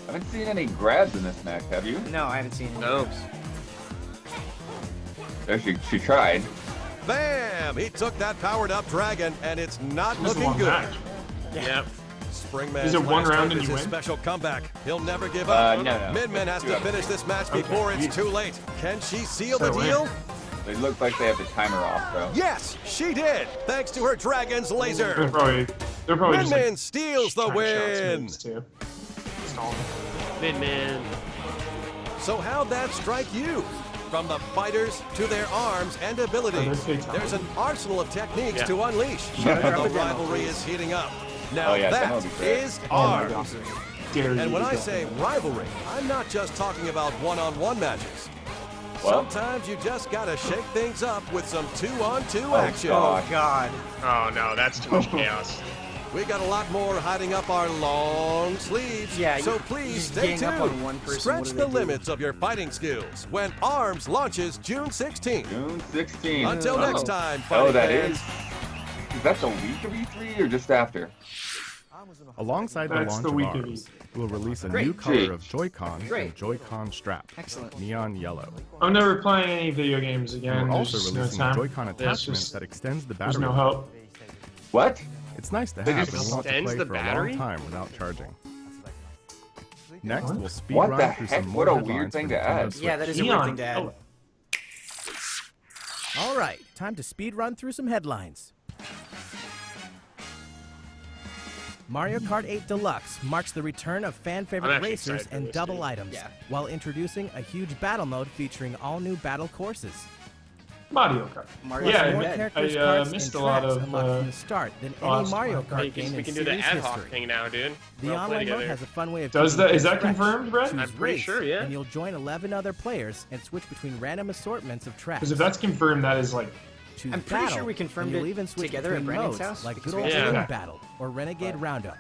I haven't seen any grabs in this match, have you?
No, I haven't seen any.
No.
There, she tried.
Bam! He took that powered up dragon, and it's not
This is
looking
one
good.
match.
Yep.
Springman's
Is it one
last
round
hope
and
is
you
his
win?
special comeback. He'll never give up.
No.
Midman has to finish this match before it's too late. Can she seal the
So
deal?
They look like they have the timer off, though.
Yes, she did, thanks to her dragon's
They're
laser.
probably just
Midman
like,
steals the
trying to show its
win.
moves, too. Stall.
Midman.
So how'd that strike you? From the fighters to their arms and abilities, there's an arsenal of techniques to unleash. The rivalry is heating up. Now
Oh, yeah,
that
that'll be great.
is
Oh my
arms.
God. Dare you
And when
to
I
go.
say rivalry, I'm not just talking about one-on-one matches.
Well-
Sometimes you just gotta shake things up with some two-on-two
Oh,
action.
God.
God.
Oh no, that's too much chaos.
We got a lot more hiding up our long sleeves.
Yeah,
so
you
please
just
stay
gang
tuned.
up on one person,
Stretch
what do
the
they do?
limits of your fighting skills when ARMS launches June 16th.
June 16th.
Until next time,
Oh,
fighting
that
fans.
is that the week of E3 or just after?
Alongside the
That's
launch
the
of
week of
ARMS, we'll release a
Great.
new color
Gee.
of Joy-Con
Great.
and Joy-Con strap.
Excellent.
Neon yellow.
I'm never playing any video games again.
We're
There's
also
just no
releasing a
time.
Joy-Con
There's
attachment
just-
that extends the
There's
battery.
no hope.
What?
It's nice to
They
have
just
when you want to
extends
play
the
for
battery?
a long time without charging. Next, we'll speed
What
run
the
through
heck?
some
What
more
a weird
headlines
thing
for
to
Nintendo
add.
Switch.
Yeah, that is a weird
Neon.
thing to add.
Oh.
All right, time to speed run through some headlines. Mario Kart 8 Deluxe marks the return of fan
I'm
favorite
actually
racers
excited for
and
this,
double
dude.
items,
Yeah.
while introducing a huge battle mode featuring all new battle courses.
Mario Kart.
Mario
Yeah,
More
Kart.
characters,
I
carts,
missed
and
a lot
tracks
of,
unlocked from the start than any
awesome
Mario
Kart.
Kart
Hey,
game
we
in
can do the
series
ad hoc
history.
thing now, dude.
The
We'll play
online mode
together.
has a fun way of
Does
keeping
that- is
things
that
fresh.
confirmed, Brett?
Choose
I'm pretty
race,
sure, yeah.
And you'll join 11 other players and switch between random assortments of tracks.
Because if that's confirmed, that is like
Choose
I'm pretty
battle,
sure we confirmed
and you'll
it
even switch
together at
between
Brandon's
modes,
house,
like
because
good
we
old
had
Ring
to-
Battle or Renegade Roundup.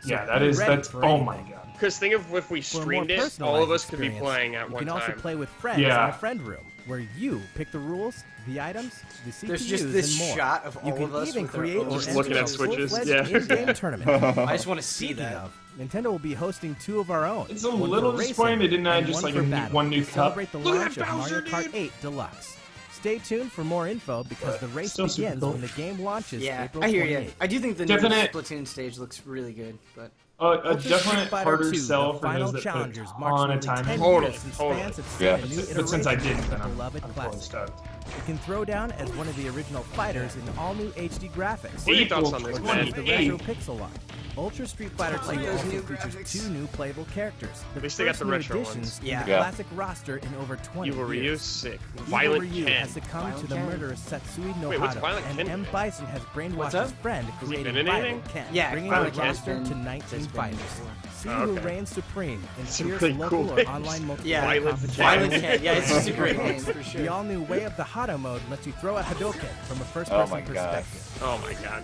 So
yeah, that
be
is
ready
that's
for
oh my
anything.
god.
Because think of if we
For a more
streamed it,
personalized
all of us could be
experience,
playing at
you
one
can also
time.
play with friends
Yeah.
in a friend room, where you pick the rules, the items, the CPUs,
There's just this
and more.
shot of
You
all
can
of us
even
with our
create
own
or
Just
enter
looking at
a
switches,
full-fledged
yeah.
in-game tournament.
I just want to see
Speaking
that.
of, Nintendo will be hosting 2 of our own.
It's a
one for
little
racing
disappointing they didn't add
and
just
one
like
for
a
battle
one new
to
cup.
celebrate the
Look at
launch
that
of
Bowser,
Mario Kart
dude.
8 Deluxe. Stay tuned for more info because the race
Still super
begins
cool.
when the game launches
Yeah,
April
I hear
28th.
you. I do think the
Definite-
new Splatoon stage looks really good, but
A
Ultra Street
definite
Fighter
harder
2,
sell
the
for
final
those that put a
challengers
ton
marks
of
nearly
time
10
in.
Totally,
years since
totally.
fans have seen
Yeah.
a new
But since I
iteration
didn't,
of
then
the
I'm
beloved
totally
classic.
stoked.
It can throw down as one of the original fighters in all new HD graphics.
What are your thoughts on this,
April
man?
With the
28th.
retro pixel art. Ultra Street Fighter 2
like those
also
new
features
graphics.
2 new playable characters. The
At least they got
first
the
new
retro
additions
ones.
in
Yeah.
the
Yeah.
classic roster in over 20
Evil Ryu,
years.
sick.
Evil
Violent
Ryu
Ken.
has succumbed to
Violent
the
Ken.
murderous Satsui no
Wait, what's
Hado,
Violent
and
Ken?
M. Bison has brainwashed
What's
his
up?
friend,
he
creating
been in
Violent
anything?
Ken,
Yeah,
bringing
Violent
the
Ken's
roster
been-
to 19
has been
fighters.
before.
See
Oh,
who
okay.
reigns supreme in
Some
fierce
pretty
local
cool
or
names.
online multiplayer
Yeah,
Violent
competition.
Violent Ken. Yeah, it's just a great name for
The
sure.
all-new Way of the Hado mode lets you throw a Hadouken from a
Oh
first-person
my God.
perspective.
Oh my god.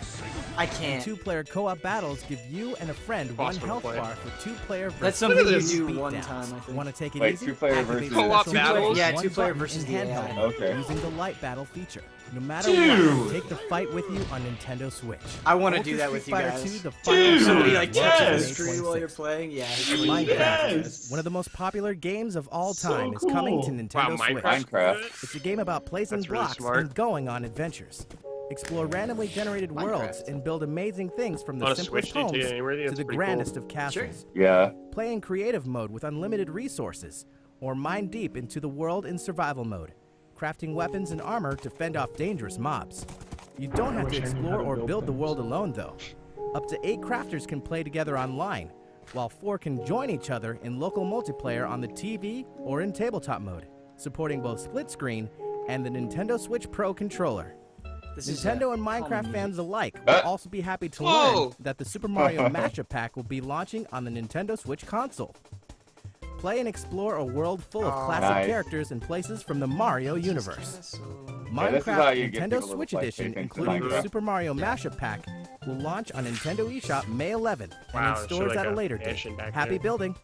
I can't.
2-player co-op battles give you and a friend one
Awesome
health
play.
bar for 2-player versus
That's something you
this.
do
beatdowns.
one time, I think.
Want to take it
Wait,
easy?
2-player
Activate
versus-
the
Co-op
special
battles?
Yeah,
one
2-player
button
versus
in
the AI.
handheld
Okay.
using the light battle feature. No matter
Dude.
what, take the fight with you on Nintendo Switch.
I want to
Ultra
do that
Street
with you
Fighter
guys.
2, the final
Dude,
Somebody
challenge
like
yes.
touches
May
the screen while you're
26th.
playing. Yeah.
Minecraft,
Yes.
one of the most popular games of all
So
time, is coming to
cool.
Nintendo
Wow,
Switch.
Minecraft.
It's a game about placing
That's really
blocks
smart.
and going on adventures. Explore randomly generated worlds
Minecraft.
and build amazing things from the
On a
simplest
Switch,
homes
anywhere,
to
that's
the
pretty
grandest
cool.
of castles.
Yeah.
Play in creative mode with unlimited resources, or mine deep into the world in survival mode, crafting weapons and armor to fend off dangerous mobs. You don't have to
wish I knew
explore
how to
or
build
build the
things.
world alone, though. Up to 8 crafters can play together online, while 4 can join each other in local multiplayer on the TV or in tabletop mode, supporting both split screen and the Nintendo Switch Pro controller.
This is
Nintendo and
calming
Minecraft
music.
fans alike will also be happy to learn that the Super Mario Mashup Pack will be launching on the Nintendo Switch console. Play and explore a world full of classic
Nice.
characters and places from the Mario universe.
Yeah, this is how
Minecraft
you give
Nintendo
people a little
Switch
play
Edition,
things to
including the
Minecraft.
Super Mario Mashup Pack, will launch on Nintendo eShop May 11th and
Wow,
in
it's
stores
like
at a
a
later date.
mansion back
Happy
there.
building!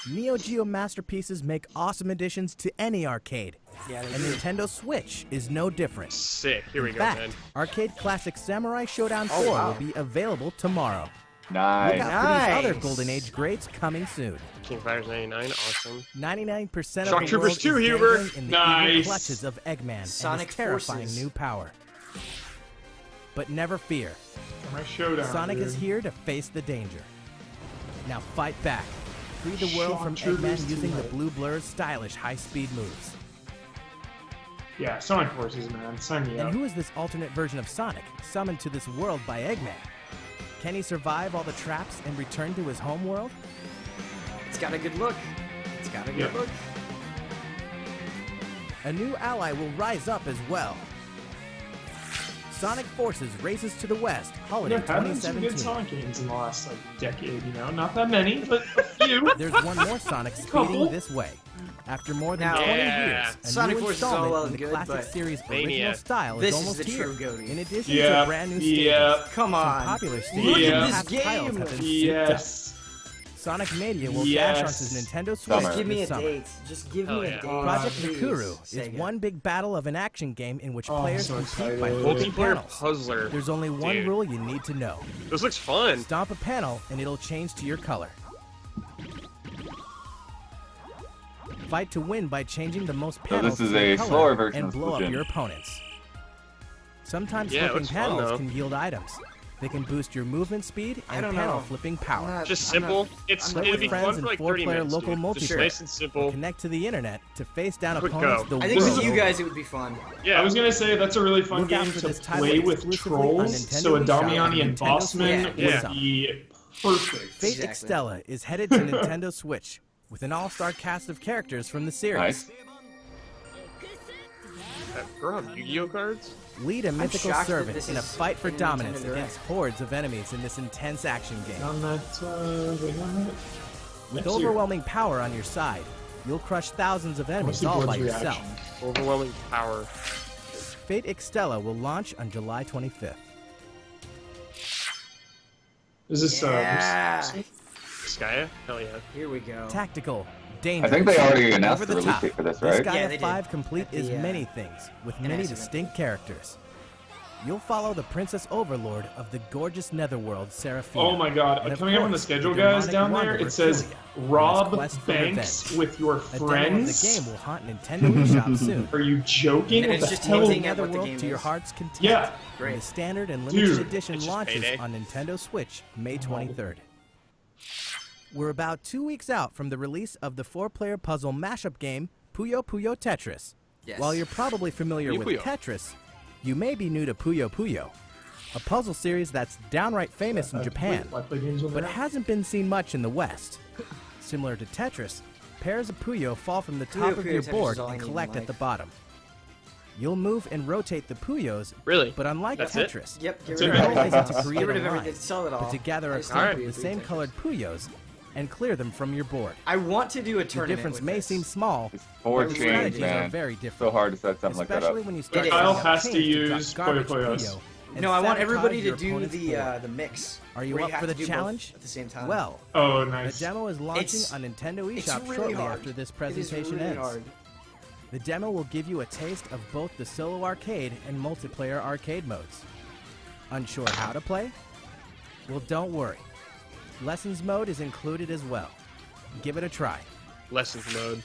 Neo Geo masterpieces make awesome additions to any arcade,
Yeah, they
and
do.
Nintendo Switch is no different.
Sick. Here we
In
go,
fact,
man.
Arcade Classic Samurai Showdown 4
wow.
will be available tomorrow. Look
Nice.
out for these other
Nice.
Golden Age greats coming soon.
King Fighters 99. Awesome.
99%
Shock
of the
Troopers
world
2,
is
Huber.
dangling in the
Nice.
evil clutches of Eggman
Sonic
and his terrifying
Forces.
new power. But never fear,
My showdown.
Sonic
dude.
is here to face the danger. Now fight back. Free the world
Shock
from
Troopers
Eggman using the
tonight.
Blue Blur's stylish high-speed moves.
Yeah, Sonic Forces, man. Sign me
And
up.
who is this alternate version of Sonic, summoned to this world by Eggman? Can he survive all the traps and return to his home world?
It's got a good look. It's got a good
Yep.
look.
A new ally will rise up as well. Sonic Forces races to the west, holiday
There have been some good
2017.
Sonic games in the last decade, Not that many, but a few.
There's one more Sonic speeding
Couple.
this way. After more than
Now-
20
Yeah.
years, a
Sonic
new
Forces is all
installment
well
in
and
the
good,
classic
but
series'
Mania.
original style
This
is
is
almost
the
here.
true goatee.
In addition
Yeah.
to brand new stages,
Yeah.
Come
some
on.
popular stages
Look
Yeah.
at
and
this
past titles
game.
have been souped up.
Yes.
Sonic Mania will
Yes.
dash onto Nintendo Switch
Summer.
Just give me a
this summer.
date. Just give
Hell
me a
yeah.
date.
Project
please,
Nakuru is
Sega.
one big battle of an action game in which
Oh, I'm
players
so
compete by
excited.
flipping
Multiplayer
panels.
puzzler.
There's only one
Dude.
rule you need to know.
This looks fun.
Stomp a panel and it'll change to your color. Fight to win by changing the most
So
panels
this is
to your
a
color
slower version
and
of
blow up
Splatoon.
your opponents. Sometimes
Yeah, it
flipping
looks fun,
panels
though.
can yield items. They can boost your movement speed
I
and
don't
panel
know.
flipping power.
I'm not-
Just
I'm not-
simple.
I'm
It's
not
it'd be
friends
fun for
and
like 30
four-player
minutes.
local
Dude. Just
multiplayer.
nice and simple.
Connect to the internet to face down
Quick
opponents
go.
the
I think
world
with you
over.
guys it would be fun.
Yeah.
I was gonna say that's a really fun
Look out
game
for
to
this title
play with
exclusively on
trolls.
Nintendo
So a
eShop
Damiani and
and Nintendo
Bossman
Switch
would
this summer.
be perfect.
Fate
Exactly.
Extella is headed to Nintendo Switch with an all-star cast of characters from the series.
Nice.
Bro, Yu-Gi-Oh cards?
Lead a mythical
shocked that
servant
this
in a
is
fight for
in a
dominance
Nintendo Direct.
against hordes of enemies in this intense action game.
On that, wait on that.
With
Next year.
overwhelming power on your side, you'll crush thousands of
I wanna
enemies
see
all
Board's
by yourself.
reaction.
Overwhelming power.
Fate Extella will launch on July 25th.
Is this
Yeah.
Disgaea? Hell yeah.
Here we go.
Tactical,
I
dangerous,
think they already
over
announced
the
the release
top.
date for this,
This
right?
Gaia
Yeah, they did.
5 Complete
At the,
is many things, with many
announcement.
distinct characters. You'll follow the Princess Overlord of the gorgeous Netherworld, Seraphina.
Oh my god,
And of
coming up on the
course,
schedule,
the
guys,
demonic
down there,
wanderer
it says
Furia,
rob
on his quest for
banks
revenge.
with your
A demo of the
friends.
game will haunt Nintendo eShop soon.
Are you joking?
And
What
it's
the
just
hell?
hinting at what the
Netherworld
game
to your
is.
heart's content.
Yeah.
When
Great.
the standard and limited
Dude.
edition
It's just
launches
payday.
on Nintendo Switch May 23rd. We're about 2 weeks out from the release of the 4-player puzzle mashup game Puyo Puyo Tetris.
Yes.
While you're probably familiar
Puyo
with
Puyo.
Tetris, you may be new to Puyo Puyo, a puzzle series that's downright famous in Japan,
I play games on
but
that.
hasn't been seen much in the West. Similar to Tetris, pairs of Puyo fall from the
Puyo
top of
Puyo
your
Tetris
board
is all I
and
need in
collect at
life.
the bottom. You'll move and rotate the Puyos,
Really?
but unlike
That's it?
Tetris,
Yep, get
That's
rid
it.
of
the goal
everything.
isn't to create
Get rid
a
of
line,
everything. Sell it all.
but to gather
I
a
just
clump
need
of the
Puyo
same
Tetris.
colored Puyos and clear them from your board.
I want to do a
The
tournament.
difference
with
may
this.
seem small,
It's
but
four
the
chains,
strategies are
man.
very
So
different.
hard to set something like that
Especially
up.
when you start
is.
Kyle
setting up
has to
chains
use
drop
Puyo
garbage
Puyos.
Puyo and
No, I want
sabotage
everybody
your
to do
opponent's board.
the mix.
Are you
where
up
have
for the
to do both
challenge?
at the same time?
Well,
Oh,
the
nice.
demo is launching
It's-
on Nintendo
it's
eShop
really
shortly
hard.
after this
It is
presentation
really
ends.
hard.
The demo will give you a taste of both the solo arcade and multiplayer arcade modes. Unsure how to play? Well, don't worry. Lessons mode is included as well. Give it a try.
Lessons mode.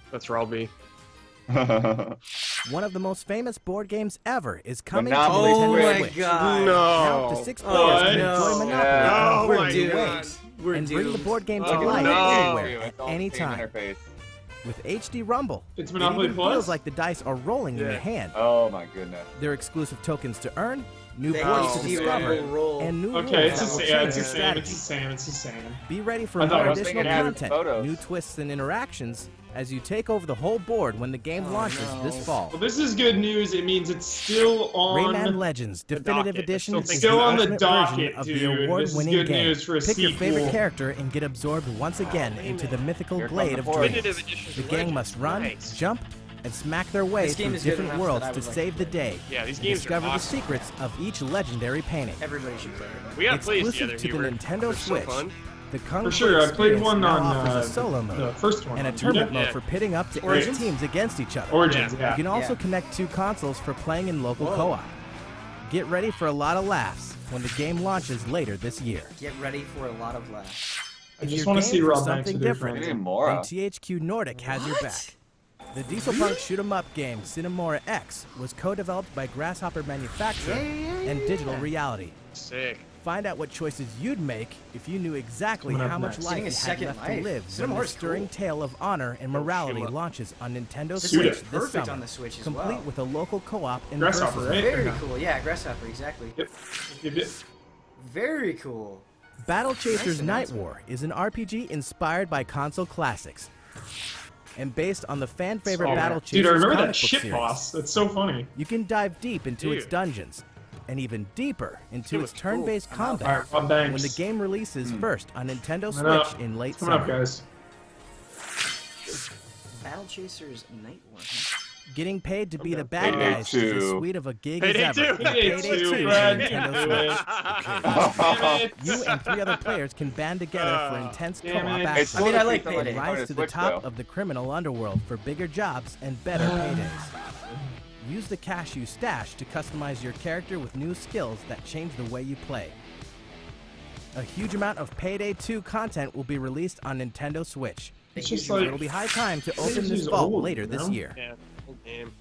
That's where I'll be.
One of the most famous board games ever is coming
Monopoly
to Nintendo
Oh my
Switch.
god.
Now up to 6 players
Oh,
can
no.
enjoy Monopoly
Yeah.
Oh
We're
my
doomed.
God.
We're
and bring the
doomed.
board game to
Oh,
life
no.
anywhere at
It's all
any
the same
time.
interface.
With HD Rumble,
It's
it
Monopoly
even
Plus?
feels like the dice are rolling in
Yeah.
your hand.
Oh my goodness.
There are exclusive tokens to earn, new
They
ports to
can
discover,
roll.
and new
Okay,
rules
it's
that will
the
change
it's
your
the same.
strategy.
It's the same. It's the same.
Be ready for
I thought
more
I was
additional
thinking
content,
photos.
new twists and interactions as you take over the whole board when the game launches this fall.
Well, this is good news. It means it's still on.
Rayman Legends Definitive
docket.
Edition
Still
is
think
the
still on the
ultimate
docket,
version of
dude.
the
This is
award-winning
good
game.
news for a
Pick your favorite
sequel.
character and get absorbed once again into the mythical
Here comes
glade
the
of
board.
dreams.
Definitive edition
The
of
gang
Legends.
must run,
Nice.
jump, and smack their way
This game
through
is good
different
enough that
worlds
I
to
would like
save
to
the
play.
day.
Yeah, these
and
games are
discover the
awesome.
secrets of each legendary painting.
Everybody should play it.
We got plays
Exclusive
together.
to the
Hubert.
Nintendo
They're so
Switch.
fun.
The Kung
For
Fu
sure, I played
Experience
one
now
on
offers a solo
the
mode
first one
and a
on
tournament
Vita.
mode for pitting up to 8
Origins?
teams against each other.
Origins,
Yeah.
yeah.
You can also
Yeah.
connect 2 consoles for playing in local
Whoa.
co-op. Get ready for a lot of laughs when the game launches later this year.
Get ready for a lot of laughs.
I
If
just
you're
want to
game
see
for
Rob Banks
something
with their
different,
friends.
Maybe Mora.
then THQ Nordic has your
What?
back. The dieselpunk shoot-'em-up game Cinemora X was co-developed by Grasshopper Manufacturing and Digital Reality.
Sick.
Find out what choices you'd make if you knew exactly
Coming up
how much
next.
life
Getting a
you had
second
left
life.
to live when
Cinemora's
the stirring
cool.
tale of honor and morality
shoot 'em up.
launches on Nintendo
This
Switch
looks
this
perfect
summer,
on the Switch as
complete
well.
with a local co-op and
Grasshopper,
versus
right?
Very
Okay.
cool. Yeah, Grasshopper, exactly.
Yep. Yep.
Very cool.
Battle Chasers
Nice
Night War is an RPG inspired by console classics and based on the fan favorite
Oh,
Battle Chasers
dude, I remember
comic
that
book
shit
series.
boss. That's so funny.
You can dive deep into its
Dude.
dungeons and even deeper into
It
its
was cool.
turn-based combat
All right, Rob Banks.
when the game releases first on Nintendo
Coming up.
Switch in late
Coming up,
summer.
guys.
Battle Chasers Night War. Huh?
Getting paid to be the bad
Payday
guys is as
2.
sweet of a gig
Payday
as ever.
2.
in
Payday
Payday
2,
2 on
Brad.
Nintendo Switch.
Damn
You and 3 other players can band together for intense
Damn
co-op
it.
action.
It's
I mean, I
supposed
like
to be
Payday.
something on
Rise
the
to the
Switch,
top
though.
of the criminal underworld for bigger jobs and better paydays. Use the cash you stash to customize your character with new skills that change the way you play. A huge amount of Payday 2 content will be released on Nintendo Switch.
It's just
So
like
it'll be high time to
This
open
is
this vault
old,
later
you
this
know?
year.
Yeah. Old game.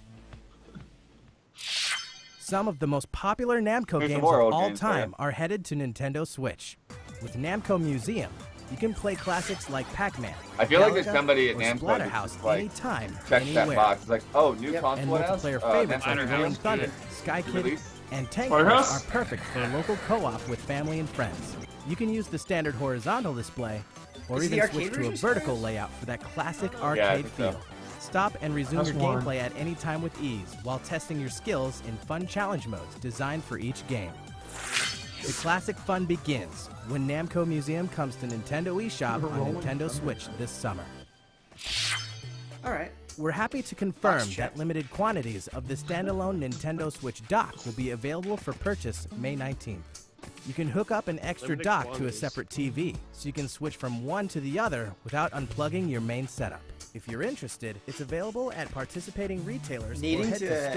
Some of the most popular Namco
There's some
games
more
of
old
all
games
time are headed to Nintendo Switch. With Namco Museum, you can play classics like Pac-Man,
I feel like there's
Galaga,
somebody at
or
Namco that
Splatterhouse
just like
anytime,
checks that
anywhere.
box. It's like, oh, new
Yep.
console
And
announced?
multiplayer favorites like
Namco
Rolling
Museum?
Thunder, Sky Kid,
Release?
and Tank
Splatterhouse?
Force are perfect for a local co-op with family and friends. You can use the standard horizontal display, or
Is the
even
arcade
switch to a
version
vertical
Splatterhouse?
layout for that classic
Yeah, I
arcade
think so.
feel. Stop and resume
That's
your
one.
gameplay at any time with ease while testing your skills in fun challenge modes designed for each game. The classic fun begins when Namco Museum comes to Nintendo eShop on Nintendo Switch this summer.
All right.
We're happy to confirm
Box
that
checked.
limited quantities of the standalone Nintendo Switch dock will be available for purchase May 19th. You can hook up an extra
Limited
dock to a
quantities.
separate TV, so you can switch from one to the other without unplugging your main setup. If you're interested, it's available at participating retailers or
Needing
head
to
to
have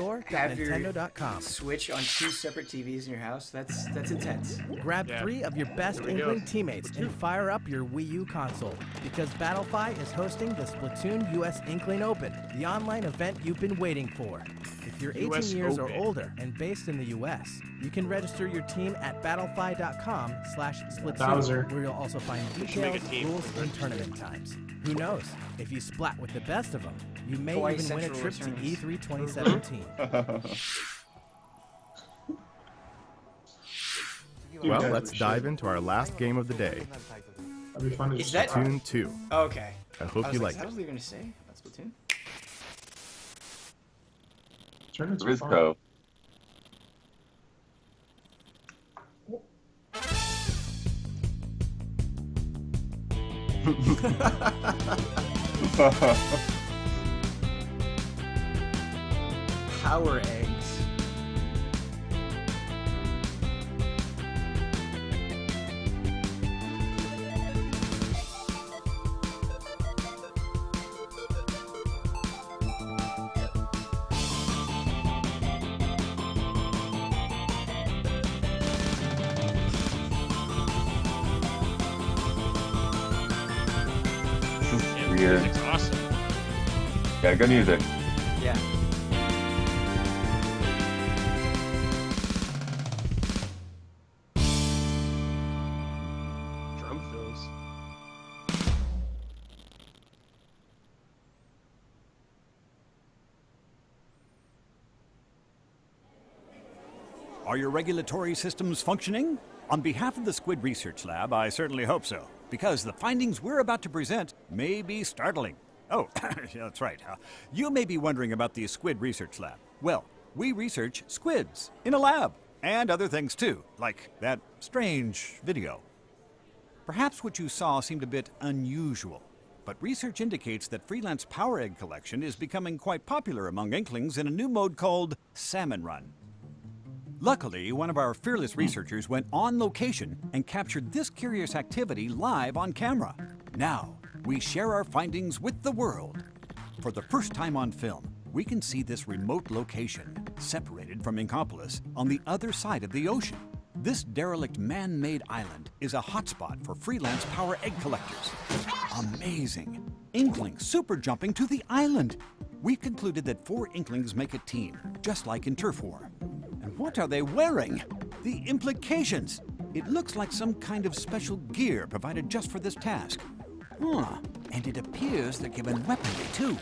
your
store.nintendo.com.
Switch on 2 separate TVs in your house. That's intense.
Grab
Yeah.
3 of your best
Here we go.
Inkling teammates and fire up your Wii U console, because Battlefy is hosting the Splatoon US Inkling Open, the online event you've been waiting for. If you're 18
US
years
Open.
or older and based in the US, you can register your team at battlefy.com/Splatoon,
Bowser.
where you'll also find
should make a
details,
team.
rules, and tournament times. Who knows? If you splat with the best of them, you may
Hawaii
even win a
Central
trip to
returns.
E3 2017.
Well,
guys
let's
are
dive
shit.
into our last game of the day,
That'd be fun to
Is
just
that-
try.
Splatoon 2.
Okay.
I hope
I was
you
like,
like
is that
it.
what you're gonna say about Splatoon?
Tournaments are fun.
Rizco.
Power eggs.
Yeah,
Weird.
music's awesome.
Got good music.
Yeah.
Drum fills.
Are your regulatory systems functioning? On behalf of the Squid Research Lab, I certainly hope so, because the findings we're about to present may be startling. Oh, that's right. You may be wondering about the Squid Research Lab. Well, we research squids in a lab, and other things too, like that strange video. Perhaps what you saw seemed a bit unusual, but research indicates that freelance power egg collection is becoming quite popular among Inklings in a new mode called Salmon Run. Luckily, one of our fearless researchers went on location and captured this curious activity live on camera. Now, we share our findings with the world. For the first time on film, we can see this remote location, separated from Inkopolis, on the other side of the ocean. This derelict man-made island is a hotspot for freelance power egg collectors. Amazing! Inklings super jumping to the island! We've concluded that 4 Inklings make a team, just like in Turf War. And what are they wearing? The implications! It looks like some kind of special gear provided just for this task. And it appears they're given weaponry too.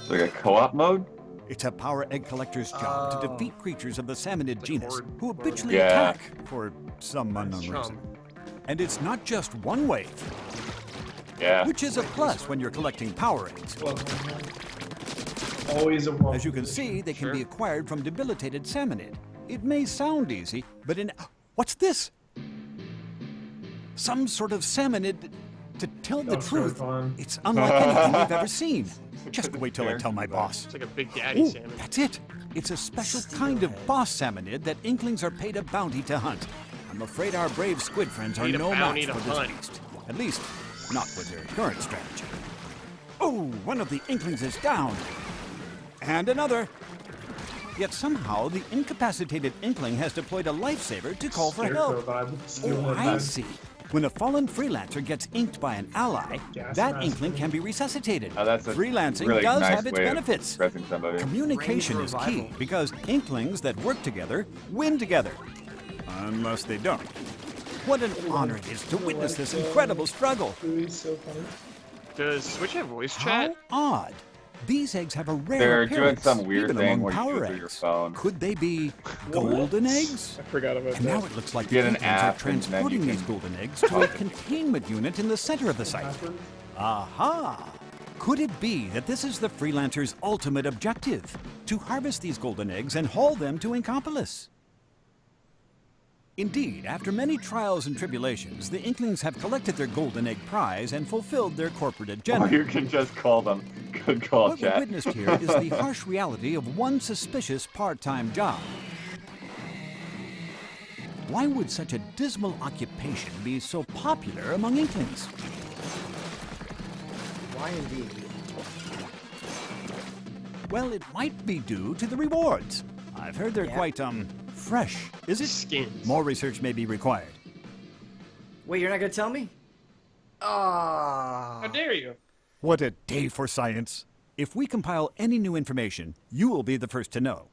Like a co-op mode?
It's a power egg collector's job to defeat creatures of the salmonid genus who habitually
Yeah.
attack for some unknown reason. And it's not just one wave,
Yeah.
which is a plus when you're collecting power eggs.
Always a wall.
As you can see, they can be acquired from debilitated salmonid. It may sound easy, but what's this? Some sort of salmonid. To tell the truth, it's unlike anything we've ever seen. Just wait till I tell my boss.
It's like a big daddy salmon.
That's it. It's a special kind of boss salmonid that Inklings are paid a bounty to hunt. I'm afraid our brave squid friends are
Paid a
no
bounty
match
to
for this
hunt.
beast. At least, not with their current strategy. Oh, one of the Inklings is down. And another. Yet somehow the incapacitated Inkling has deployed a lifesaver to call for help. Oh, I see. When a fallen freelancer gets inked by an ally, that Inkling can be resuscitated.
Oh, that's a
Freelancing
really
does
nice
have its
way of
benefits.
expressing somebody.
Communication
Reign
is
of
key
revival.
because Inklings that work together win together. Unless they don't. What an honor it is to witness this incredible struggle.
So funny.
Does Switch have voice
How
chat?
odd. These eggs have a rare
They're doing
appearance,
some weird
even
thing
among
where you
power
do it through your
eggs.
phone.
Could they be golden eggs?
I forgot about
And
that.
now it looks like
Get
the
an
Inklings are
app and then you
transporting these
can
golden eggs to a containment unit in the center of the site. Aha! Could it be that this is the freelancer's ultimate objective? To harvest these golden eggs and haul them to Inkopolis? Indeed, after many trials and tribulations, the Inklings have collected their golden egg prize and fulfilled their corporate agenda.
Or you can just call them. Good call,
What we
chat.
witnessed here is the harsh reality of one suspicious part-time job. Why would such a dismal occupation be so popular among Inklings?
Why indeed?
Well, it might be due to the rewards. I've heard they're
Yeah.
quite, fresh. Is it?
Skins.
More research may be required.
Wait, you're not gonna tell me? Ah.
How dare you?
What a day for science. If we compile any new information, you will be the first to know.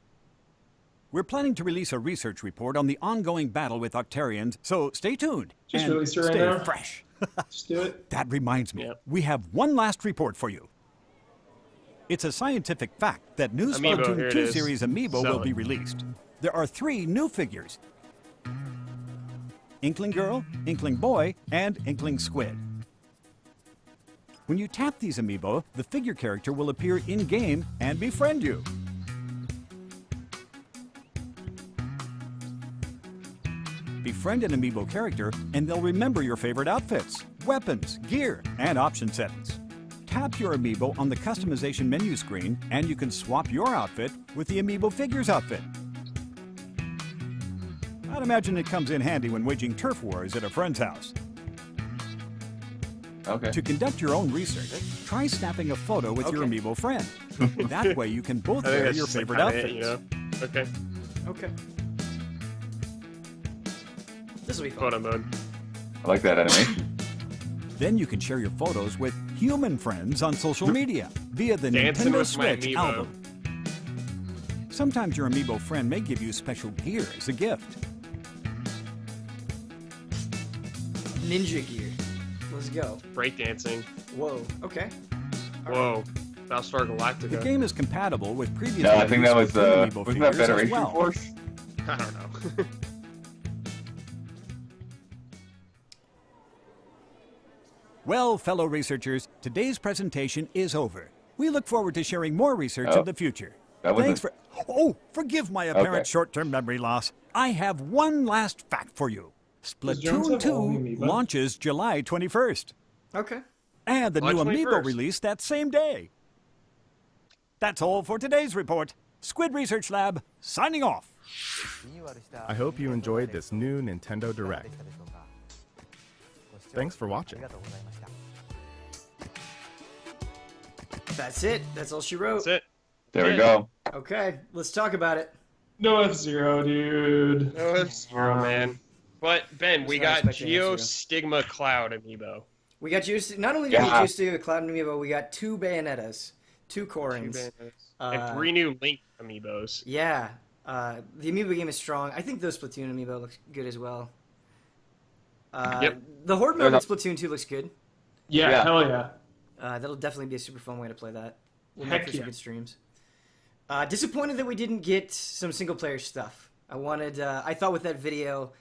We're planning to release a research report on the ongoing battle with Octarians, so stay tuned
Just
and
release it right
stay
now?
fresh.
Just do it.
That reminds me,
Yep.
we have one last report for you. It's a scientific fact that new
Amiibo,
Splatoon
here it
2
is.
series amiibo
Sell
will be
it.
released. There are 3 new figures. Inkling Girl, Inkling Boy, and Inkling Squid. When you tap these amiibo, the figure character will appear in-game and befriend you. Befriend an amiibo character, and they'll remember your favorite outfits, weapons, gear, and option settings. Tap your amiibo on the customization menu screen, and you can swap your outfit with the amiibo figure's outfit. I'd imagine it comes in handy when waging turf wars at a friend's house.
Okay.
To conduct your own research, try snapping a photo with your
Okay.
amiibo friend. That way you can both
I think
wear
that's
your
just like
favorite
kinda
outfits.
it, you know? Okay.
Okay. This will be fun.
Photo mode.
I like that animation.
Then you can share your photos with human friends on social media via the
Dancing
Nintendo
with my
Switch
amiibo.
album. Sometimes your amiibo friend may give you special gear as a gift.
Ninja gear. Let's go.
Breakdancing.
Whoa. Okay.
Whoa. Battlestar Galactica.
The game is compatible with previous.
No, I think that was
Splatoon amiibo
wasn't that
figures as
Federation
well.
Force?
I don't know.
Well, fellow researchers, today's presentation is over. We look forward to sharing more research in the future. Thanks for. Oh, forgive my apparent short-term memory loss. I have one last fact for you. Splatoon 2 launches July 21st.
Okay.
And the new
July
amiibo
21st.
released that same day. That's all for today's report. Squid Research Lab, signing off.
I hope you enjoyed this new Nintendo Direct. Thanks for watching.
That's it. That's all she wrote.
That's it.
There we go.
Okay, let's talk about it.
No F-Zero, dude.
No F-Zero, man. But Ben, we
not
got
expecting F-Zero.
Geostigma Cloud amiibo.
We got not only did we get to a Cloud amiibo, we got 2 Bayonettas, 2 Corins.
And 3 new Link amiibos.
Yeah. The amiibo game is strong. I think the Splatoon amiibo looks good as well. The Horde mode in Splatoon 2 looks good.
Yeah, hell yeah.
That'll definitely be a super fun way to play that. We'll
Heck
make for some
yeah.
good streams. Disappointed that we didn't get some single player stuff. I thought with that video,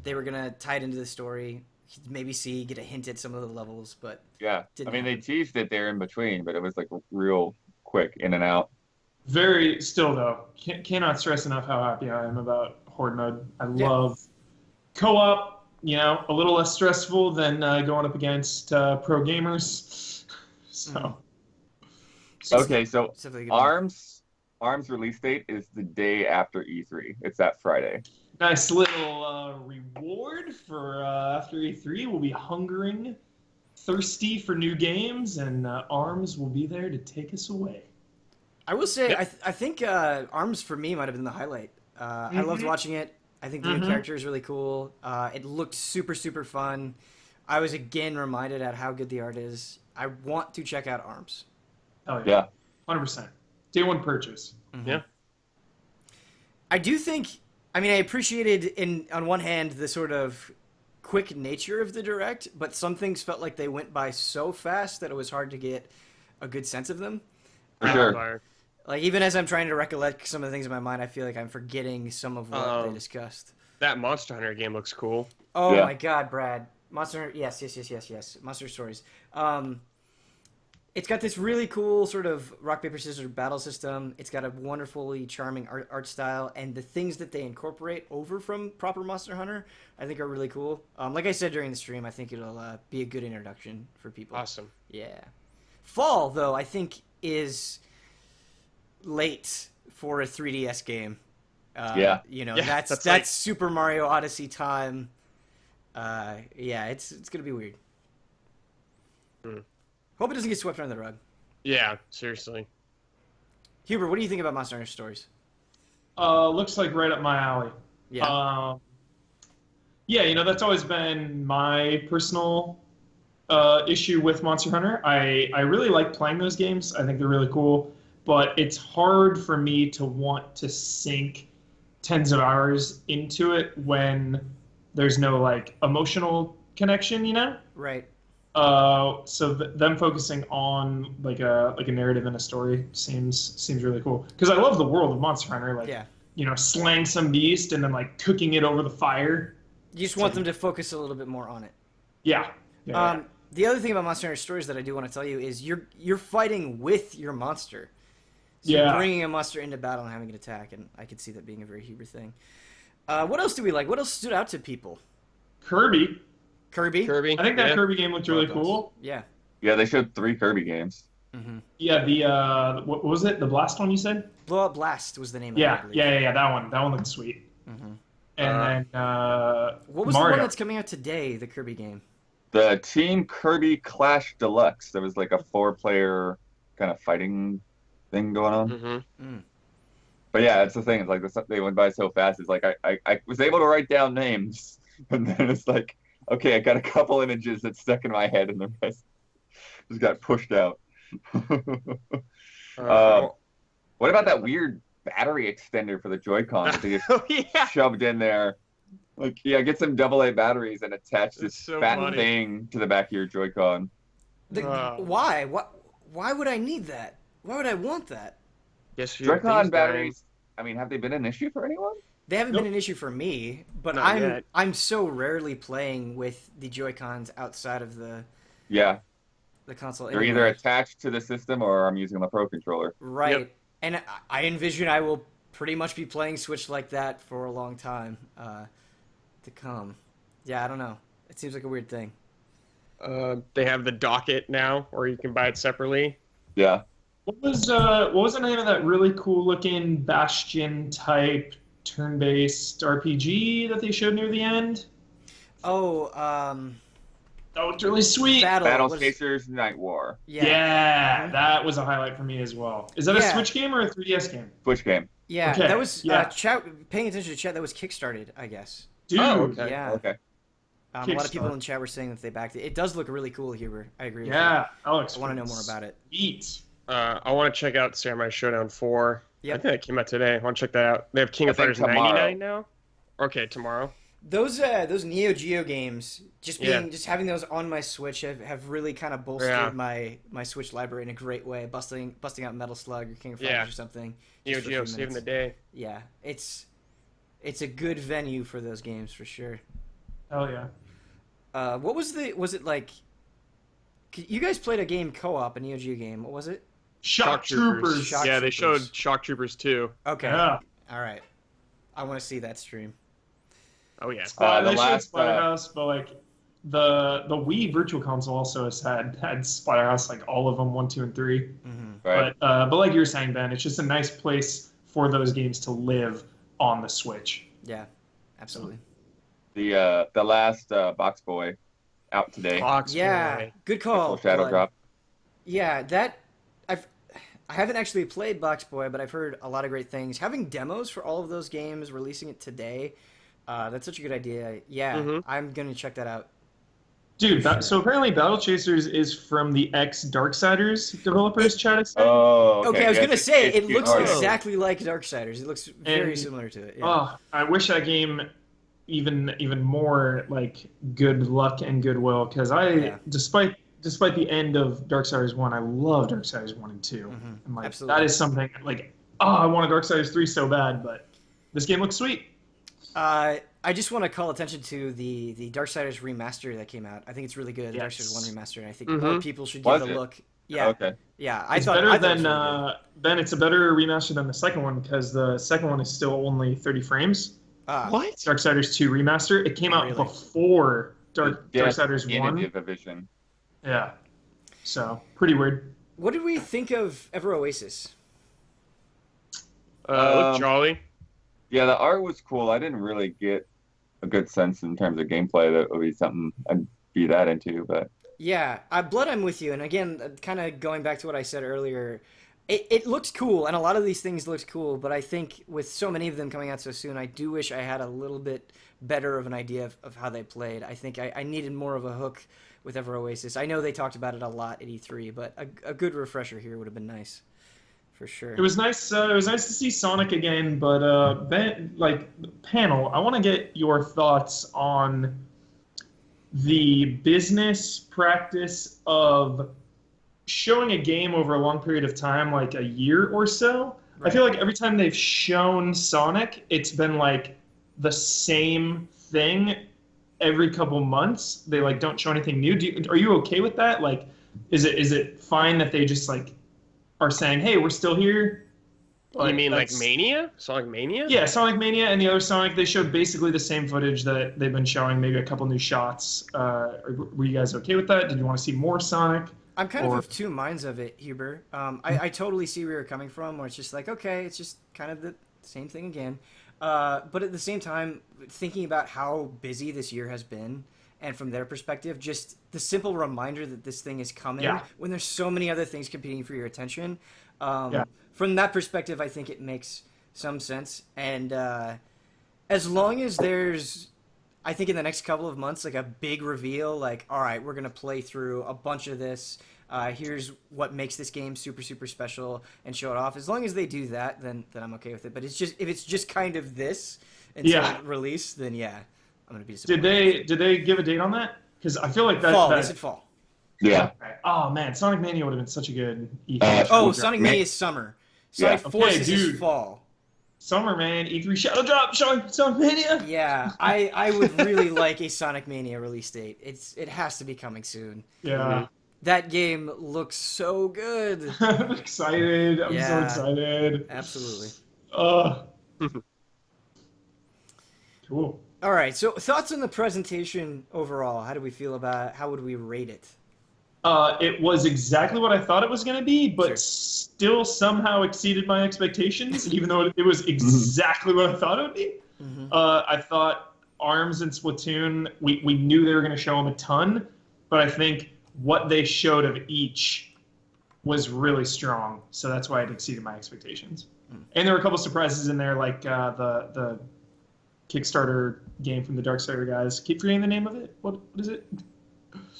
they were gonna tie it into the story. Maybe get a hint at some of the levels, but
Yeah. I
didn't
mean, they
happen.
teased it there in between, but it was like real quick in and out.
Still though, cannot stress enough how happy I am about Horde mode. I love co-op, a little less stressful than going up against pro gamers. So.
Okay, so
It's definitely a good one.
ARMS release date is the day after E3. It's that Friday.
Nice little reward for after E3. We'll be hungering, thirsty for new games, and ARMS will be there to take us away.
I will say, I think ARMS for me might have been the highlight. I loved watching it. I think the new character is really cool. It looked super, super fun. I was again reminded at how good the art is. I want to check out ARMS.
Oh
Yeah.
100%. Day one purchase.
Yeah.
I do think, I appreciated on one hand the sort of quick nature of the Direct, but some things felt like they went by so fast that it was hard to get a good sense of them.
For sure.
Like, even as I'm trying to recollect some of the things in my mind, I feel like I'm forgetting some of what they discussed.
That Monster Hunter game looks cool.
Oh
Yeah.
my god, Brad. Monster, yes. Monster Stories. It's got this really cool sort of rock, paper, scissors battle system. It's got a wonderfully charming art style, and the things that they incorporate over from proper Monster Hunter, I think are really cool. Like I said during the stream, I think it'll be a good introduction for people.
Awesome.
Yeah. Fall, though, I think is late for a 3DS game. That's Super Mario Odyssey time. It's gonna be weird. Hope it doesn't get swept under the rug.
Yeah, seriously.
Huber, what do you think about Monster Hunter Stories?
Looks like right up my alley.
Yeah.
That's always been my personal issue with Monster Hunter. I really like playing those games. I think they're really cool, but it's hard for me to want to sink tens of hours into it when there's no emotional connection,
Right.
So them focusing on like a narrative and a story seems really cool, because I love the world of Monster Hunter. Slaying some beast and then cooking it over the fire.
You just want them to focus a little bit more on it.
Yeah.
The other thing about Monster Hunter Stories that I do want to tell you is you're fighting with your monster. So you're bringing a monster into battle and having it attack, and I could see that being a very Huber thing. What else do we like? What else stood out to people?
Kirby.
Kirby?
I think that Kirby game looked really cool.
Yeah.
Yeah, they showed 3 Kirby games.
Mm-hmm.
Yeah, the what was it? The Blast one you said?
Blow Up Blast was the name of it.
Yeah. That one looked sweet.
Mm-hmm.
And then
what was
Mario.
the one that's coming out today? The Kirby game.
The Team Kirby Clash Deluxe. There was like a 4-player kind of fighting thing going on.
Mm-hmm.
But yeah, that's the thing. It's like they went by so fast. It's like I was able to write down names, and then it's like, okay, I got a couple images that stuck in my head, and the rest just got pushed out. What about that weird battery extender for the Joy-Con that they just shoved in there? Get some AA batteries and attach this fat thing to the back of your Joy-Con.
Why? why would I need that? Why would I want that?
Yes,
Joy-Con batteries. I mean, have they been an issue for anyone?
They haven't been an issue for me, but
Not yet.
I'm so rarely playing with the Joy-Cons outside of the console.
They're either attached to the system or I'm using the Pro controller.
Right.
Yep.
And I envision I will pretty much be playing Switch like that for a long time to come. Yeah, I don't know. It seems like a weird thing.
They have the docket now, or you can buy it separately.
Yeah.
What was the name of that really cool looking Bastion type turn-based RPG that they showed near the end?
Oh,
That looked really sweet.
Battle Chasers Night War.
Yeah.
That was a highlight for me as well. Is that a Switch game or a 3DS game?
Switch game.
Yeah,
Okay,
that was
yeah.
chat. Paying attention to chat, that was kickstarted, I guess.
Dude.
Oh, okay.
Yeah.
Okay.
A lot of people in chat were saying that they backed it. It does look really cool, Huber. I agree with you.
Yeah, Alex.
I want to know more about it.
Sweet.
I want to check out Samurai Showdown 4.
Yep.
I think that came out today. I want to check that out. They have King of
think
Fighters
tomorrow.
99 now? Okay, tomorrow.
Those Neo Geo games, just having those on my Switch have really kind of bolstered my Switch library in a great way. Busting out Metal Slug or King of Fighters or something.
Neo
just for a
Geo
few
saving the
minutes.
day.
Yeah, it's a good venue for those games for sure.
Hell yeah.
What was it like? You guys played a game co-op, a Neo Geo game. What was it?
Shock Troopers.
Shock
Yeah, they
Troopers.
showed Shock Troopers 2.
Okay.
Yeah.
All right. I want to see that stream.
Oh, yeah.
They showed Splatterhouse, but like the Wii Virtual Console also has had Splatterhouse, like all of them, 1, 2, and 3.
Mm-hmm.
Right.
But like you were saying, Ben, it's just a nice place for those games to live on the Switch.
Yeah, absolutely.
The last BoxBoy out today.
BoxBoy.
Yeah, good call.
Full Shadow
Blood.
Drop.
Yeah, I haven't actually played BoxBoy, but I've heard a lot of great things. Having demos for all of those games, releasing it today, that's such a good idea. Yeah, I'm gonna check that out.
Dude, so apparently Battle Chasers is from the ex-Darksiders developers, Chad is saying.
Oh,
Okay, I was
yeah,
gonna say it looks
harder.
exactly like Darksiders. It looks very
And-
similar to it. Yeah.
Oh, I wish that game even more like good luck and goodwill, because despite the end of Darksiders 1, I love Darksiders 1 and 2. And like
Absolutely.
that is something like, I want a Darksiders 3 so bad, but this game looks sweet.
I just want to call attention to the Darksiders remaster that came out. I think it's really good. The
Yes.
Darksiders 1 remaster, and I think more people should give
Was
it a
it?
look. Yeah.
Okay.
Yeah,
It's better than Ben. It's a better remaster than the second one, because the second one is still only 30 frames.
What?
Darksiders 2 remaster. It came out
Really?
before Darksiders 1.
Division.
Yeah. So pretty weird.
What did we think of Ever Oasis?
Look jolly.
Yeah, the art was cool. I didn't really get a good sense in terms of gameplay that would be something I'd be that into, but
Yeah, Blood, I'm with you. And again, kind of going back to what I said earlier, it looks cool, and a lot of these things looked cool, but I think with so many of them coming out so soon, I do wish I had a little bit better of an idea of how they played. I think I needed more of a hook with Ever Oasis. I know they talked about it a lot at E3, but a good refresher here would have been nice, for sure.
It was nice. It was nice to see Sonic again, but Ben, like panel, I want to get your thoughts on the business practice of showing a game over a long period of time, like a year or so.
Right.
I feel like every time they've shown Sonic, it's been like the same thing every couple months. They like don't show anything new. Are you okay with that? Like, is it fine that they just like are saying, "Hey, we're still here"?
You mean like
that's-
Mania? Sonic Mania?
Yeah, Sonic Mania and the other Sonic, they showed basically the same footage that they've been showing, maybe a couple new shots. Were you guys okay with that? Did you want to see more Sonic?
I'm kind of two minds of it, Huber. I totally see where you're coming from, where it's just like, okay, it's just kind of the same thing again. But at the same time, thinking about how busy this year has been, and from their perspective, just the simple reminder that this thing is coming when there's so many other things competing for your attention. From that perspective, I think it makes some sense. And as long as there's, I think in the next couple of months, like a big reveal, like, all right, we're going to play through a bunch of this. Here's what makes this game super, super special, and show it off. As long as they do that, then I'm okay with it. But it's just, if it's just kind of this until release, then I'm going to be disappointed.
Did they give a date on that? Because I feel like that.
Fall.
that
They said fall.
Yeah.
Okay. Oh man, Sonic Mania would have been such a good E3.
Sonic Mania is summer. Sonic
Yeah.
Forces
Okay,
is
dude.
fall.
Summer, man. E3 Shadow Drop, Sonic Mania.
Yeah, I would really like a Sonic Mania release date. It has to be coming soon.
Yeah.
That game looks so good.
I'm excited. I'm so
Yeah.
excited.
Absolutely.
Cool.
All right, so thoughts on the presentation overall? How do we feel about it? How would we rate it?
It was exactly what I thought it was going to be, but
Sure.
still somehow exceeded my expectations, even though it was exactly what I thought it would be. I thought ARMS and Splatoon, we knew they were going to show them a ton, but I think what they showed of each was really strong, so that's why it exceeded my expectations. And there were a couple surprises in there, like the Kickstarter game from the Darksider guys. Keep forgetting the name of it. What is it?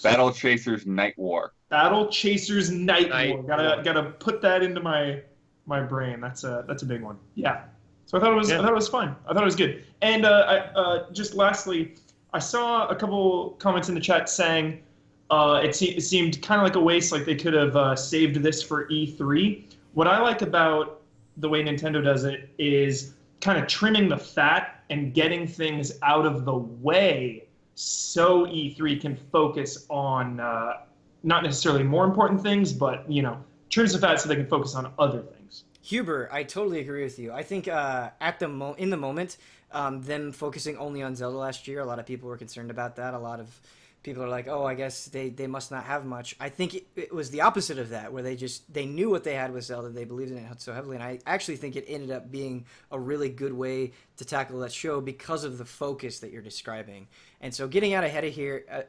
Battle Chasers Night War.
Battle Chasers Night
Night
War. Gotta put that into my brain. That's a big one. Yeah. So I thought it was fun. I thought it was good. And just lastly, I saw a couple comments in the chat saying it seemed kind of like a waste, like they could have saved this for E3. What I like about the way Nintendo does it is kind of trimming the fat and getting things out of the way so E3 can focus on not necessarily more important things, but, trims the fat so they can focus on other things.
Huber, I totally agree with you. I think in the moment, them focusing only on Zelda last year, a lot of people were concerned about that. A lot of people are like, oh, I guess they must not have much. I think it was the opposite of that, where they knew what they had with Zelda, they believed in it so heavily, and I actually think it ended up being a really good way to tackle that show because of the focus that you're describing. And so getting out ahead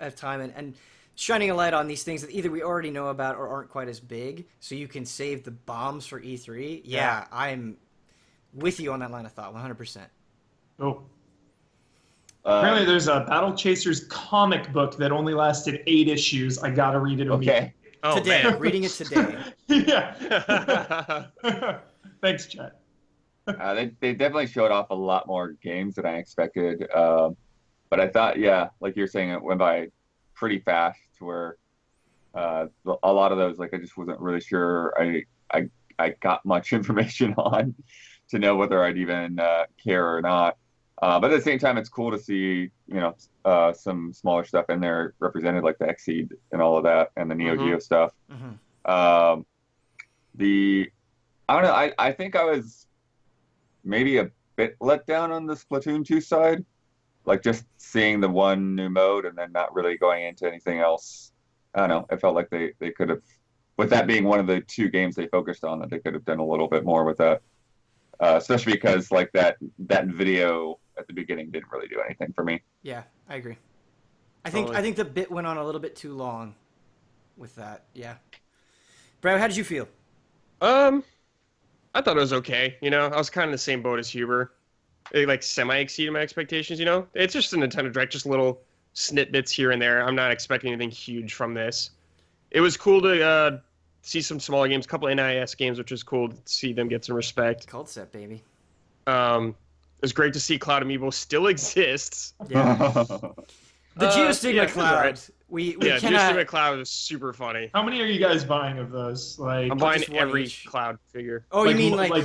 of time and shining a light on these things that either we already know about or aren't quite as big, so you can save the bombs for E3. Yeah, I'm with you on that line of thought, 100%.
Oh. Apparently there's a Battle Chasers comic book that only lasted 8 issues. I gotta read it immediately.
Okay.
Oh,
Today,
man.
reading it today.
Yeah. Thanks, Chet.
They definitely showed off a lot more games than I expected. But I thought, yeah, like you're saying, it went by pretty fast to where a lot of those, like, I just wasn't really sure I got much information on to know whether I'd even care or not. But at the same time, it's cool to see, some smaller stuff in there represented, like the Exceed and all of that, and the Neo Geo stuff. I don't know. I think I was maybe a bit let down on the Splatoon 2 side, like just seeing the one new mode and then not really going into anything else. I don't know. It felt like they could have, with that being one of the 2 games they focused on, that they could have done a little bit more with that. Especially because like that video at the beginning didn't really do anything for me.
Yeah, I agree. I think the bit went on a little bit too long with that. Yeah. Brad, how did you feel?
I thought it was okay. I was kind of in the same boat as Huber. It like semi-exceeded my expectations. It's just a Nintendo Direct, just little snippets here and there. I'm not expecting anything huge from this. It was cool to see some smaller games, a couple NIS games, which was cool to see them get some respect.
Cult set, baby.
It was great to see Cloud Amiibo still exists.
Yeah. The Geostigma Cloud.
Right.
We
Yeah,
cannot...
Geostigma Cloud was super funny.
How many are you guys buying of those? Like,
I'm buying
just one
every
each.
Cloud figure.
Oh, you mean like...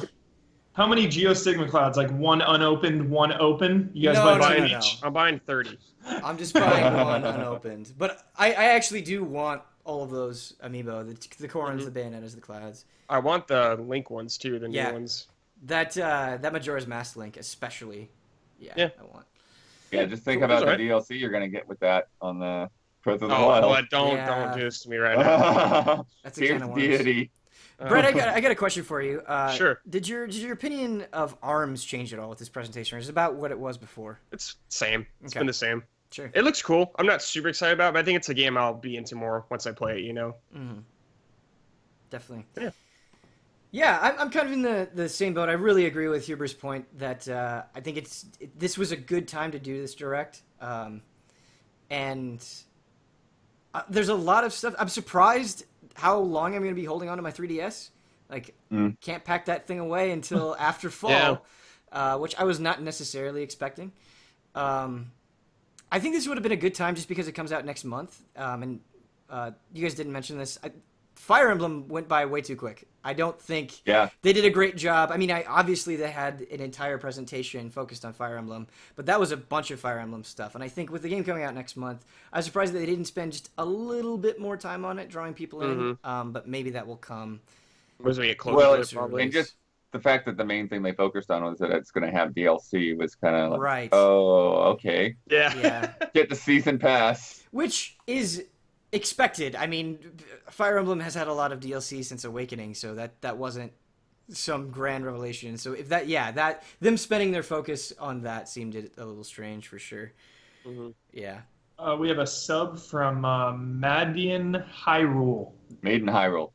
how many Geostigma Clouds? Like one unopened, one open? You guys
No,
buy
no,
two
no.
each?
I'm buying 30.
I'm just buying one unopened. But I actually do want all of those Amiibo. The Corins, the Bayonettas, the Clouds.
I want the Link ones too, the new
Yeah.
ones.
That Majora's Mask Link especially. Yeah. I want.
Yeah, just think
Cool,
about the
alright.
DLC you're gonna get with that on the Breath of the
Oh,
Wild.
well, don't do this to me right now.
That's a
Here's
can of worms.
deity.
Brett, I got a question for you.
Sure.
Did your opinion of ARMS change at all with this presentation, or is it about what it was before?
It's same. It's
Okay.
been the same.
Sure.
It looks cool. I'm not super excited about it, but I think it's a game I'll be into more once I play it,
Mm-hmm. Definitely.
Yeah.
Yeah, I'm kind of in the same boat. I really agree with Huber's point that I think this was a good time to do this direct. And there's a lot of stuff. I'm surprised how long I'm going to be holding on to my 3DS. Like, can't pack that thing away until after fall, which I was not necessarily expecting. I think this would have been a good time just because it comes out next month. And You guys didn't mention this. Fire Emblem went by way too quick. I don't think
Yeah.
they did a great job. I mean, obviously they had an entire presentation focused on Fire Emblem, but that was a bunch of Fire Emblem stuff. And I think with the game coming out next month, I was surprised that they didn't spend just a little bit more time on it, drawing people in. But maybe that will come.
Was we get closer
Well,
to it, probably.
and just the fact that the main thing they focused on was that it's going to have DLC was kind of like,
Right.
oh, okay.
Yeah.
Get the season pass.
Which is expected. I mean, Fire Emblem has had a lot of DLC since Awakening, so that wasn't some grand revelation. So if that them spending their focus on that seemed a little strange for sure. Yeah.
We have a sub from Madian Hyrule.
Maiden Hyrule.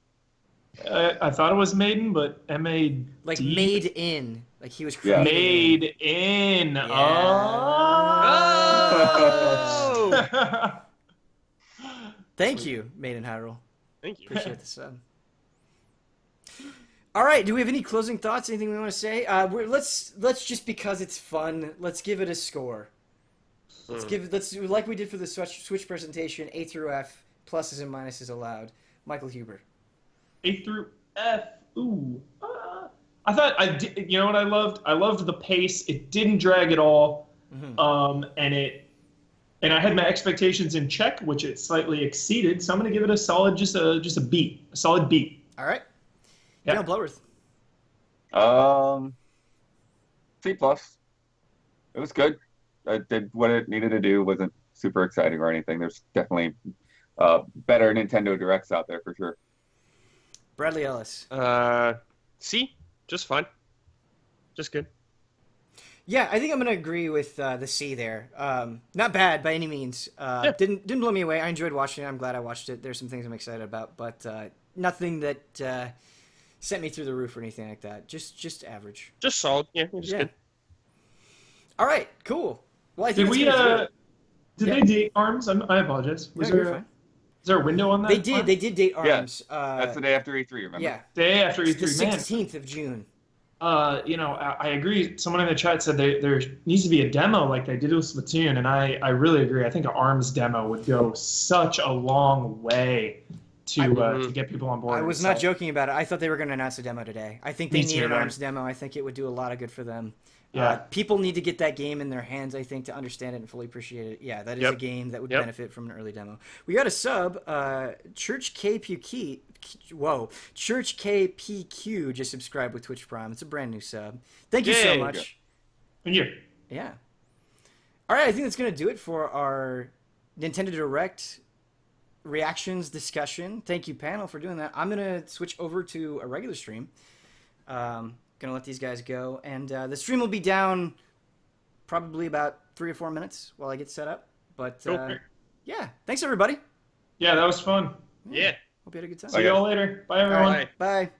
I thought it was Maiden, but M-A-D?
Like made in. Like he was
Yeah.
created.
Made in.
Yeah.
Oh!
Thank you, Made in Hyrule.
Thank you.
Appreciate the sub. All right, do we have any closing thoughts? Anything we want to say? Let's just, because it's fun, let's give it a score. Let's like we did for the Switch presentation, A through F, pluses and minuses allowed. Michael Huber.
A through F. Ooh. I thought you know what I loved? I loved the pace. It didn't drag at all. And I had my expectations in check, which it slightly exceeded. So I'm going to give it a solid, just a B. A solid B.
All right.
Yeah.
Daniel Bloodworth.
C+. It was good. It did what it needed to do. Wasn't super exciting or anything. There's definitely better Nintendo Directs out there for sure.
Bradley Ellis.
C. Just fine. Just good.
Yeah, I think I'm going to agree with the C there. Not bad by any means. Didn't blow me away. I enjoyed watching it. I'm glad I watched it. There's some things I'm excited about, but nothing that sent me through the roof or anything like that. Just average.
Just solid. Yeah, just good.
All right, cool. Well, I think
did they date ARMS? I apologize. Is there a window on that?
They did date ARMS.
Yeah, that's the day after E3, remember?
Yeah.
Day after E3,
the 16th of June.
I agree. Someone in the chat said there needs to be a demo like they did with Splatoon, and I really agree. I think an ARMS demo would go such a long way to get people on board.
I was not joking about it. I thought they were going to announce a demo today. I think they need an ARMS demo. I think it would do a lot of good for them.
Yeah.
People need to get that game in their hands, I think, to understand it and fully appreciate it. Yeah, that is a game that would benefit from an early demo. We got a sub. Church KPQ just subscribed with Twitch Prime. It's a brand new sub. Thank you so much.
Thank you.
Yeah. All right, I think that's going to do it for our Nintendo Direct reactions discussion. Thank you, panel, for doing that. I'm going to switch over to a regular stream. Gonna let these guys go, and the stream will be down probably about 3 or 4 minutes while I get set up. But yeah, thanks everybody.
Yeah, that was fun.
Yeah.
Hope you had a good time.
See y'all later. Bye everyone.
Bye.